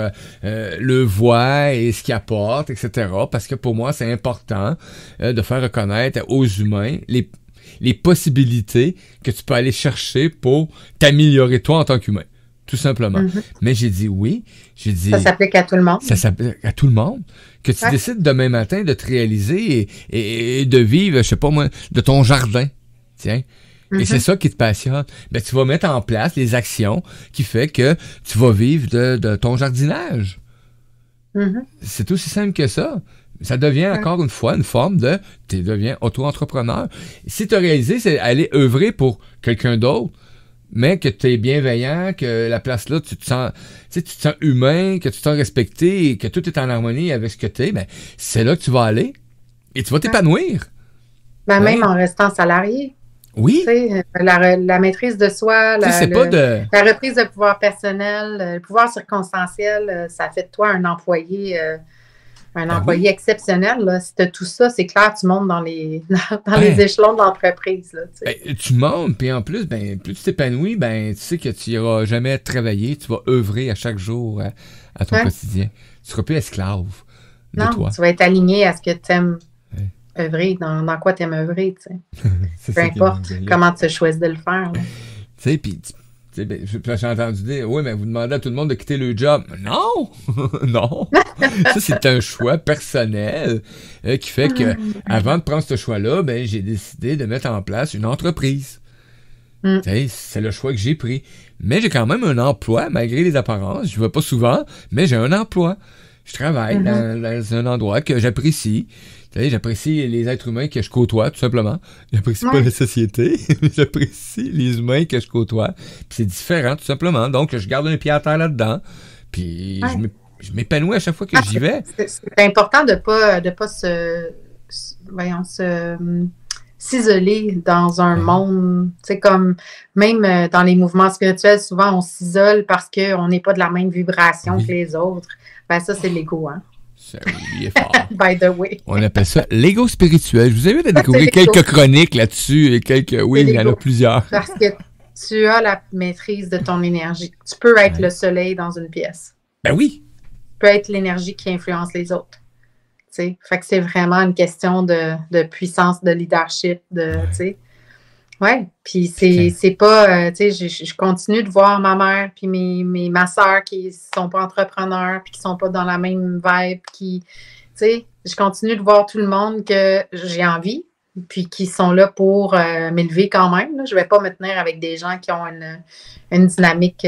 le voix et ce qu'ils apportent, etc., parce que pour moi, c'est important de faire reconnaître aux humains les possibilités que tu peux aller chercher pour t'améliorer toi en tant qu'humain. Tout simplement. Mm-hmm. Mais j'ai dit oui. J'ai Ça dit, s'applique à tout le monde. ça s'applique à tout le monde. Que tu Ouais. décides demain matin de te réaliser et de vivre, je sais pas moi, de ton jardin. Tiens. Et c'est Mm-hmm. ça qui te passionne. Ben, tu vas mettre en place les actions qui fait que tu vas vivre de ton jardinage. Mm-hmm. C'est aussi simple que ça. Ça devient Ouais. encore une fois une forme de... Tu deviens auto-entrepreneur. Si tu as réalisé, c'est aller œuvrer pour quelqu'un d'autre, mais que tu es bienveillant, que la place là, tu te sens humain, que tu te sens respecté et que tout est en harmonie avec ce que tu es, ben, c'est là que tu vas aller et tu vas t'épanouir. Ben, même Hein? en restant salarié. Oui, Tu sais, la maîtrise de soi, tu sais, c'est pas de... la reprise de pouvoir personnel, le pouvoir circonstanciel, ça fait de toi un employé Ben oui. exceptionnel. Là. Si tu as tout ça, c'est clair, tu montes dans les Ben, échelons de l'entreprise. Là, tu sais. ben, tu montes, puis en plus, ben, plus tu t'épanouis, ben, tu sais que tu n'iras jamais travailler, tu vas œuvrer à chaque jour à ton Ouais. quotidien. Tu seras plus esclave de Non, toi. tu vas être aligné à ce que tu aimes Ouais. œuvrer, dans quoi tu aimes œuvrer. Tu sais. C'est Peu ça qui est importe bien là. comment tu choisis de le faire. Là. Tu sais, puis ben, j'ai entendu dire, oui, mais vous demandez à tout le monde de quitter le job. Non! Non! Ça, c'est un choix personnel qui fait que, avant de prendre ce choix-là, ben, j'ai décidé de mettre en place une entreprise. Mm. Tu sais, c'est le choix que j'ai pris. Mais j'ai quand même un emploi, malgré les apparences. Je ne vais pas souvent, mais j'ai un emploi. Je travaille dans un endroit que j'apprécie. Tu sais, j'apprécie les êtres humains que je côtoie, tout simplement. J'apprécie pas Ouais. la société, mais j'apprécie les humains que je côtoie. Puis c'est différent, tout simplement. Donc, je garde un pied à terre là-dedans. Puis Ouais. je m'épanouis à chaque fois que Ah, j'y vais. c'est important de pas voyons, s'isoler dans un monde. C'est comme, même dans les mouvements spirituels, souvent on s'isole parce qu'on n'est pas de la même vibration Oui. que les autres. Ben ça, c'est l'ego, hein? Oui, il est fort. By the way. On appelle ça l'ego spirituel. Je vous invite à C'est découvrir l'ego. quelques chroniques là-dessus et oui, il y en a l'ego. plusieurs. Parce que tu as la maîtrise de ton énergie. Tu peux être Ouais. le soleil dans une pièce. Ben oui. Tu peux être l'énergie qui influence les autres. sais. Fait que c'est vraiment une question de puissance, de leadership, tu sais. Ouais, puis c'est pas, tu sais, je continue de voir ma mère puis ma soeur qui sont pas entrepreneurs puis qui sont pas dans la même vibe, qui, tu sais, je continue de voir tout le monde que j'ai envie puis qui sont là pour m'élever quand même, là. Je vais pas me tenir avec des gens qui ont une dynamique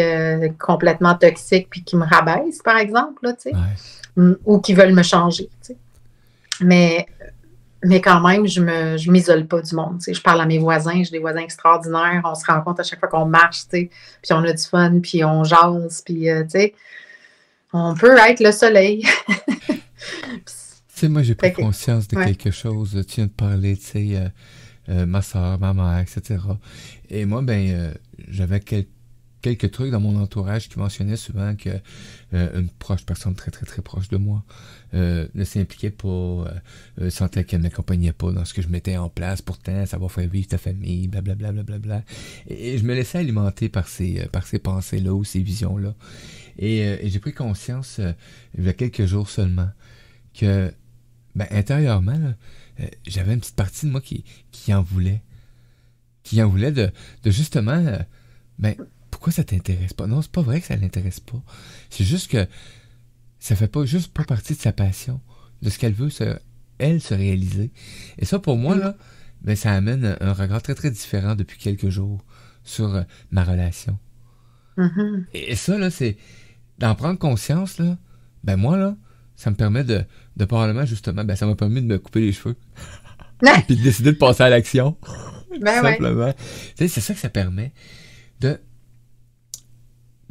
complètement toxique puis qui me rabaissent, par exemple, là, tu sais, ou qui veulent me changer, tu sais. Mais quand même, je m'isole pas du monde. Tu sais. Je parle à mes voisins, j'ai des voisins extraordinaires. On se rencontre à chaque fois qu'on marche, tu sais, puis on a du fun, puis on jase, puis tu sais, on peut être le soleil. Tu sais, moi, j'ai pris conscience de quelque chose. Tu viens de parler, tu sais, ma soeur, ma mère, etc. Et moi, j'avais quelques trucs dans mon entourage qui mentionnaient souvent que une personne très, très, très proche de moi, ne s'impliquait pas, sentait qu'elle ne m'accompagnait pas dans ce que je mettais en place. Pourtant, ça va faire vivre ta famille, blablabla. Bla. Et je me laissais alimenter par ces pensées-là ou ces visions-là. Et j'ai pris conscience, il y a quelques jours seulement, que, intérieurement, là, j'avais une petite partie de moi qui en voulait. Qui en voulait de justement, pourquoi ça t'intéresse pas? Non, c'est pas vrai que ça l'intéresse pas. C'est juste que ça fait pas partie de sa passion, de ce qu'elle veut elle se réaliser. Et ça, pour moi, là, ça amène un regard très, très différent depuis quelques jours sur ma relation. Mm-hmm. Et ça, là, c'est d'en prendre conscience, là, moi, là, ça me permet de probablement, justement, ça m'a permis de me couper les cheveux. Puis de décider de passer à l'action. Simplement. Tu sais, c'est ça que ça permet. De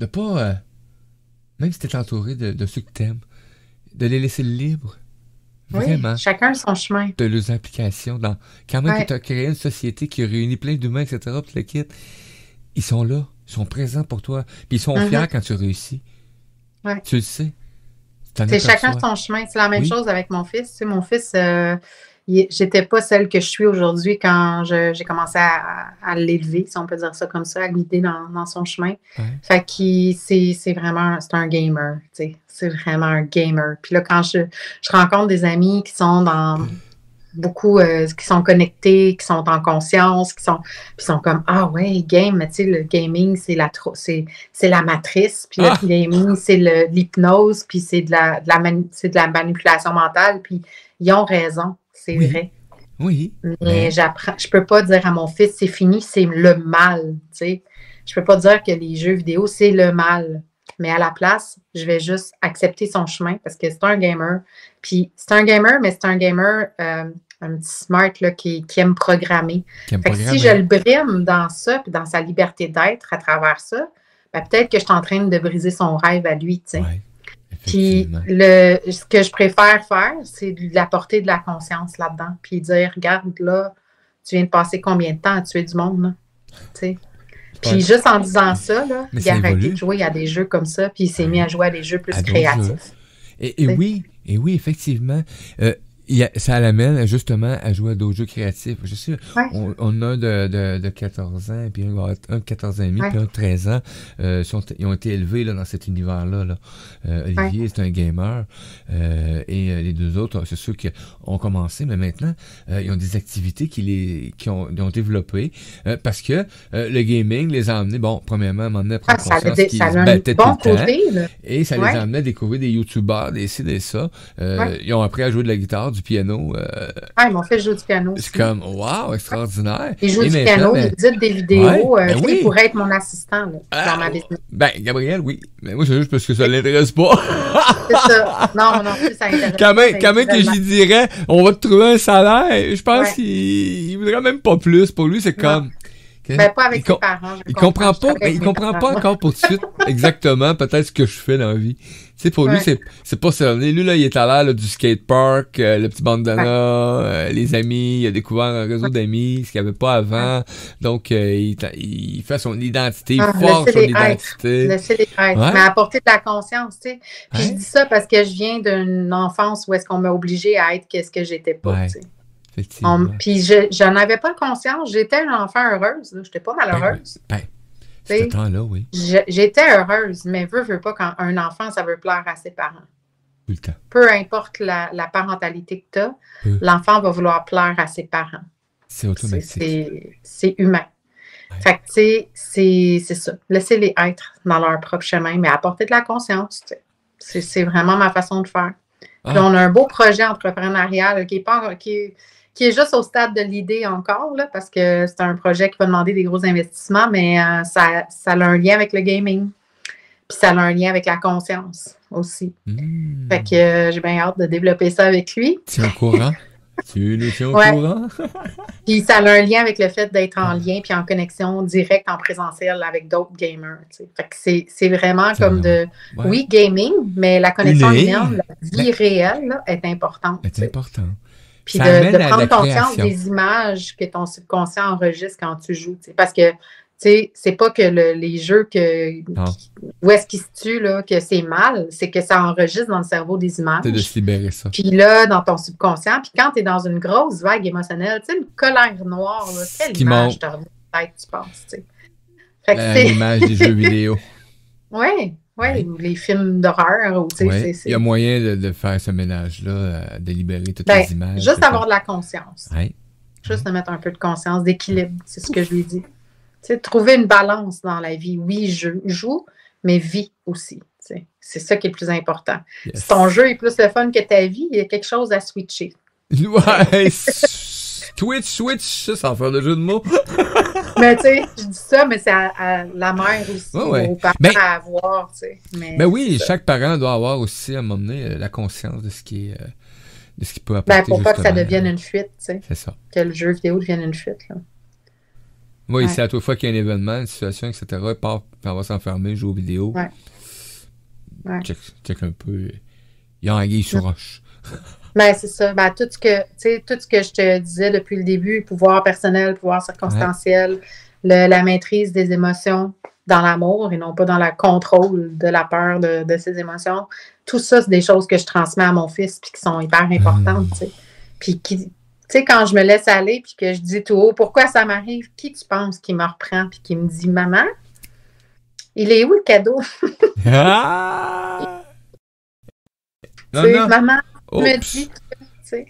pas, même si t'es entouré de ceux que t'aimes, de les laisser libres. Vraiment. Oui, chacun son chemin. De leurs implications. Quand même que tu as créé une société qui réunit plein d'humains, etc., puis le kit, ils sont là, ils sont présents pour toi, puis ils sont fiers quand tu réussis. Ouais. Tu le sais. C'est chacun son chemin. C'est la même chose avec mon fils. Tu sais, mon fils, j'étais pas celle que je suis aujourd'hui quand j'ai commencé à l'élever, si on peut dire ça comme ça, à guider dans son chemin. Ouais. Fait que c'est un gamer, tu sais. C'est vraiment un gamer. Puis là, quand je rencontre des amis qui sont dans beaucoup, qui sont connectés, qui sont en conscience, qui sont comme, ah ouais, game, mais tu sais, le gaming, c'est la matrice, puis le gaming, c'est l'hypnose, puis c'est de la manipulation mentale, puis ils ont raison. C'est vrai. Oui. Mais je peux pas dire à mon fils, c'est fini, c'est le mal, tu sais. Je peux pas dire que les jeux vidéo, c'est le mal. Mais à la place, je vais juste accepter son chemin parce que c'est un gamer. Puis c'est un gamer, mais c'est un gamer un petit smart là, qui aime programmer. Fait que si je le brime dans ça, puis dans sa liberté d'être à travers ça, peut-être que je suis en train de briser son rêve à lui, tu sais. Ouais. Puis ce que je préfère faire, c'est de l'apporter de la conscience là-dedans. Puis dire, regarde, là, tu viens de passer combien de temps à tuer du monde, là? Tu sais. Puis juste en disant ça, là, il a arrêté de jouer à des jeux comme ça, puis il s'est mis à jouer à des jeux plus créatifs. Et oui, effectivement. Ça l'amène justement à jouer à d'autres jeux créatifs. Je sais, on a de 14 ans, puis un de 14 ans et demi, puis un de 13 ans. Ils ont été élevés là, dans cet univers-là. Là. Olivier, c'est un gamer. Et les deux autres, c'est ceux qui ont commencé, mais maintenant, ils ont des activités qui ont développées parce que le gaming les a amenés, premièrement, à m'emmener à prendre conscience qu'ils se battaient tout le temps. Et ça les a amenés à découvrir des youtubeurs, des ci, des ça. Ils ont appris à jouer de la guitare, du piano. Mon fils joue du piano. C'est comme, wow, extraordinaire. Il joue du piano, il édite des vidéos. Il pourrait être mon assistant là, dans ma business. Gabriel, oui. Mais moi, c'est juste parce que ça l'intéresse pas. C'est ça. Non, ça intéresse quand même que j'y dirais, on va te trouver un salaire, je pense qu'il voudrait même pas plus. Pour lui, c'est comme... pas avec ses parents. Il comprend pas encore pour tout de suite exactement peut-être ce que je fais dans la vie. Tu sais, pour lui, c'est pas ça. Lui, là, il est à l'air du skatepark, le petit bandana, les amis, il a découvert un réseau d'amis, ce qu'il n'y avait pas avant. Donc, il fait son identité, il forge son identité. Laisser les être. Mais apporter de la conscience, tu sais. Puis je dis ça parce que je viens d'une enfance où est-ce qu'on m'a obligé à être qu'est-ce que j'étais pas, tu sais. Puis je n'avais pas conscience. J'étais une enfant heureuse. Je n'étais pas malheureuse. Ce temps-là, oui. J'étais heureuse, mais veux pas quand un enfant, ça veut plaire à ses parents. Tout le temps. Peu importe la parentalité que tu as, l'enfant va vouloir plaire à ses parents. C'est automatique. C'est humain. Ouais. Fait que, tu sais, c'est ça. Laissez-les être dans leur propre chemin, mais apporter de la conscience. C'est vraiment ma façon de faire. Puis on a un beau projet entrepreneurial qui est juste au stade de l'idée encore, là, parce que c'est un projet qui va demander des gros investissements, mais ça a un lien avec le gaming. Puis ça a un lien avec la conscience aussi. Fait que j'ai bien hâte de développer ça avec lui. Tiens au courant. Tu nous tiens au courant? Puis ça a un lien avec le fait d'être en lien puis en connexion directe, en présentiel avec d'autres gamers. T'sais. Fait que c'est vraiment comme oui, gaming, mais la connexion humaine, la vie réelle là, est importante. C'est important. Puis de prendre conscience des images que ton subconscient enregistre quand tu joues. T'sais. Parce que c'est pas que les jeux où est-ce qu'ils se tuent, là, que c'est mal, c'est que ça enregistre dans le cerveau des images. C'est de se libérer ça. Puis là, dans ton subconscient, puis quand tu es dans une grosse vague émotionnelle, tu sais, une colère noire, là, quelle image te revient en tête, tu penses, tu sais. L'image des jeux vidéo. Oui, ou les films d'horreur. Il y a moyen de faire ce ménage-là, de libérer toutes les images. Juste avoir de la conscience. Ouais. Juste de mettre un peu de conscience, d'équilibre, c'est ce que je lui dis. T'sais, trouver une balance dans la vie. Oui, je joue, mais vis aussi. T'sais. C'est ça qui est le plus important. Yes. Si ton jeu est plus le fun que ta vie, il y a quelque chose à switcher. Ouais, switch, ça va faire le jeu de mots. Mais tu sais, je dis ça, mais c'est à la mère aussi, aux parents à avoir. Mais oui, chaque parent doit avoir aussi, à un moment donné, la conscience de ce qui peut apporter. Pour pas que ça devienne une fuite. C'est ça. Que le jeu vidéo devienne une fuite, là. Oui, c'est à toute fois qu'il y a un événement, une situation, etc., on va s'enfermer, jouer aux vidéos. Ouais. Check un peu. Il y a anguille sur roche. Ben, c'est ça. Ben, tout ce que je te disais depuis le début, pouvoir personnel, pouvoir circonstanciel, la maîtrise des émotions dans l'amour et non pas dans le contrôle de la peur de ses émotions. Tout ça, c'est des choses que je transmets à mon fils puis qui sont hyper importantes, tu sais. Puis tu sais, quand je me laisse aller puis que je dis tout haut, pourquoi ça m'arrive? Qui tu penses qui me reprend puis qui me dit, maman, il est où le cadeau? Non. Maman me dit, tu sais.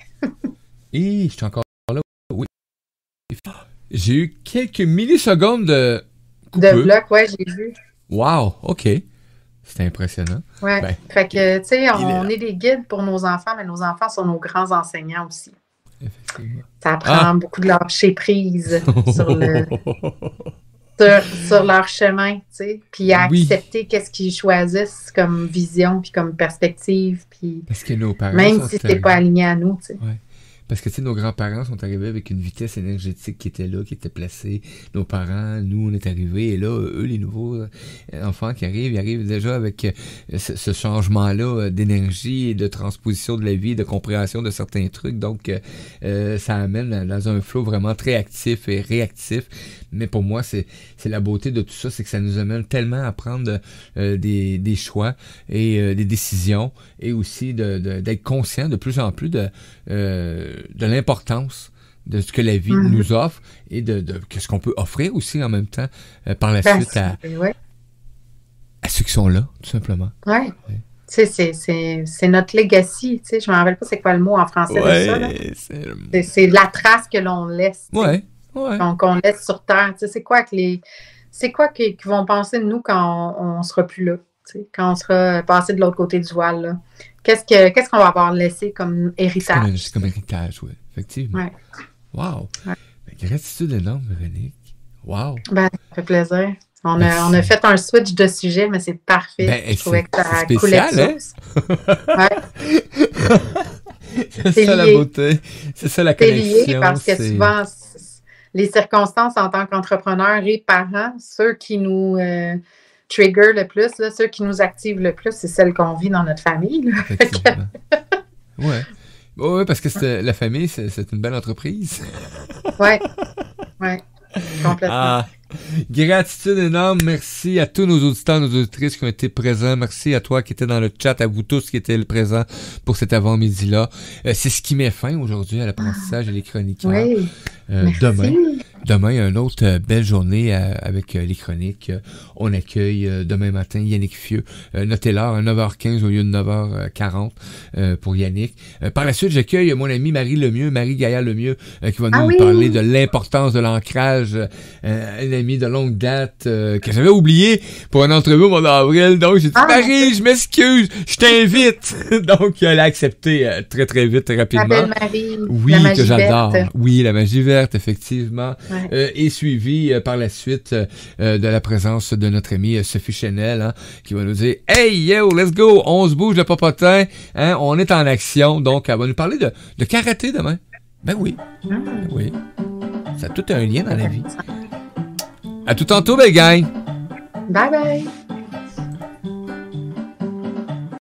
Je suis encore là. Oui. J'ai eu quelques millisecondes de bloc, j'ai vu. Wow, OK. C'était impressionnant. Ouais. Fait que, tu sais, on est des guides pour nos enfants, mais nos enfants sont nos grands enseignants aussi. Effectivement. Ça prend beaucoup de lâcher prise sur leur chemin, tu sais, puis à accepter qu'est-ce qu'ils choisissent comme vision, puis comme perspective, puis parce que nos parents même si c'est pas aligné à nous, tu sais. Ouais. Parce que, tu sais, nos grands-parents sont arrivés avec une vitesse énergétique qui était là, qui était placée. Nos parents, nous, on est arrivés. Et là, eux, les nouveaux enfants qui arrivent, ils arrivent déjà avec ce changement-là d'énergie et de transposition de la vie, de compréhension de certains trucs. Donc, ça amène dans un flow vraiment très actif et réactif. Mais pour moi, c'est la beauté de tout ça, c'est que ça nous amène tellement à prendre des choix et des décisions et aussi d'être conscient de plus en plus de l'importance de ce que la vie nous offre et de ce qu'on peut offrir aussi en même temps par la suite à ceux qui sont là, tout simplement. Oui. Tu sais, c'est notre legacy. Tu sais, je ne me rappelle pas c'est quoi le mot en français de ça. Là. C'est la trace que l'on laisse. Qu'on laisse sur Terre. Tu sais, c'est quoi qu'ils vont penser de nous quand on ne sera plus là? Tu sais, quand on sera passé de l'autre côté du voile, là. Qu'est-ce qu'on va avoir laissé comme héritage? C'est comme héritage, oui, effectivement. Ouais. Wow! Ben, gratitude énorme, Véronique. Wow! Ben, ça fait plaisir. On a fait un switch de sujet, mais c'est parfait. Ben, je trouvais que ça coulait de source. C'est ça la beauté. C'est ça la connexion. C'est lié parce que souvent, les circonstances en tant qu'entrepreneurs et parents, ceux qui nous trigger le plus, là, ceux qui nous activent le plus, c'est celles qu'on vit dans notre famille. Oui, parce que la famille, c'est une belle entreprise. Oui, complètement. Gratitude énorme. Merci à tous nos auditeurs, nos auditrices qui ont été présents. Merci à toi qui étais dans le chat, à vous tous qui étaient présents pour cet avant-midi-là. C'est ce qui met fin aujourd'hui à l'apprentissage et les chroniqueurs. Oui. Demain, demain, une autre belle journée avec les chroniques. On accueille demain matin Yannick Fieux. Notez l'heure, 9h15 au lieu de 9h40 pour Yannick. Par la suite, j'accueille mon amie Marie Gaillard-Lemieux, qui va nous parler de l'importance de l'ancrage. Une amie de longue date que j'avais oublié pour une entrevue au mois d'avril. Donc, j'ai dit, Marie, je m'excuse, je t'invite. Donc, elle a accepté très, très vite, très rapidement. La belle Marie, oui, la magie que j'adore. verte. Oui, la magie verte, effectivement. Ouais. Et suivi par la suite de la présence de notre amie Sophie Chenel, hein, qui va nous dire « Hey, yo, let's go! On se bouge le popotin! Hein, on est en action! » Donc, elle va nous parler de karaté demain. Ben oui. Ben oui. Ça a tout un lien dans la vie. À tout tantôt, belle gang! Bye bye!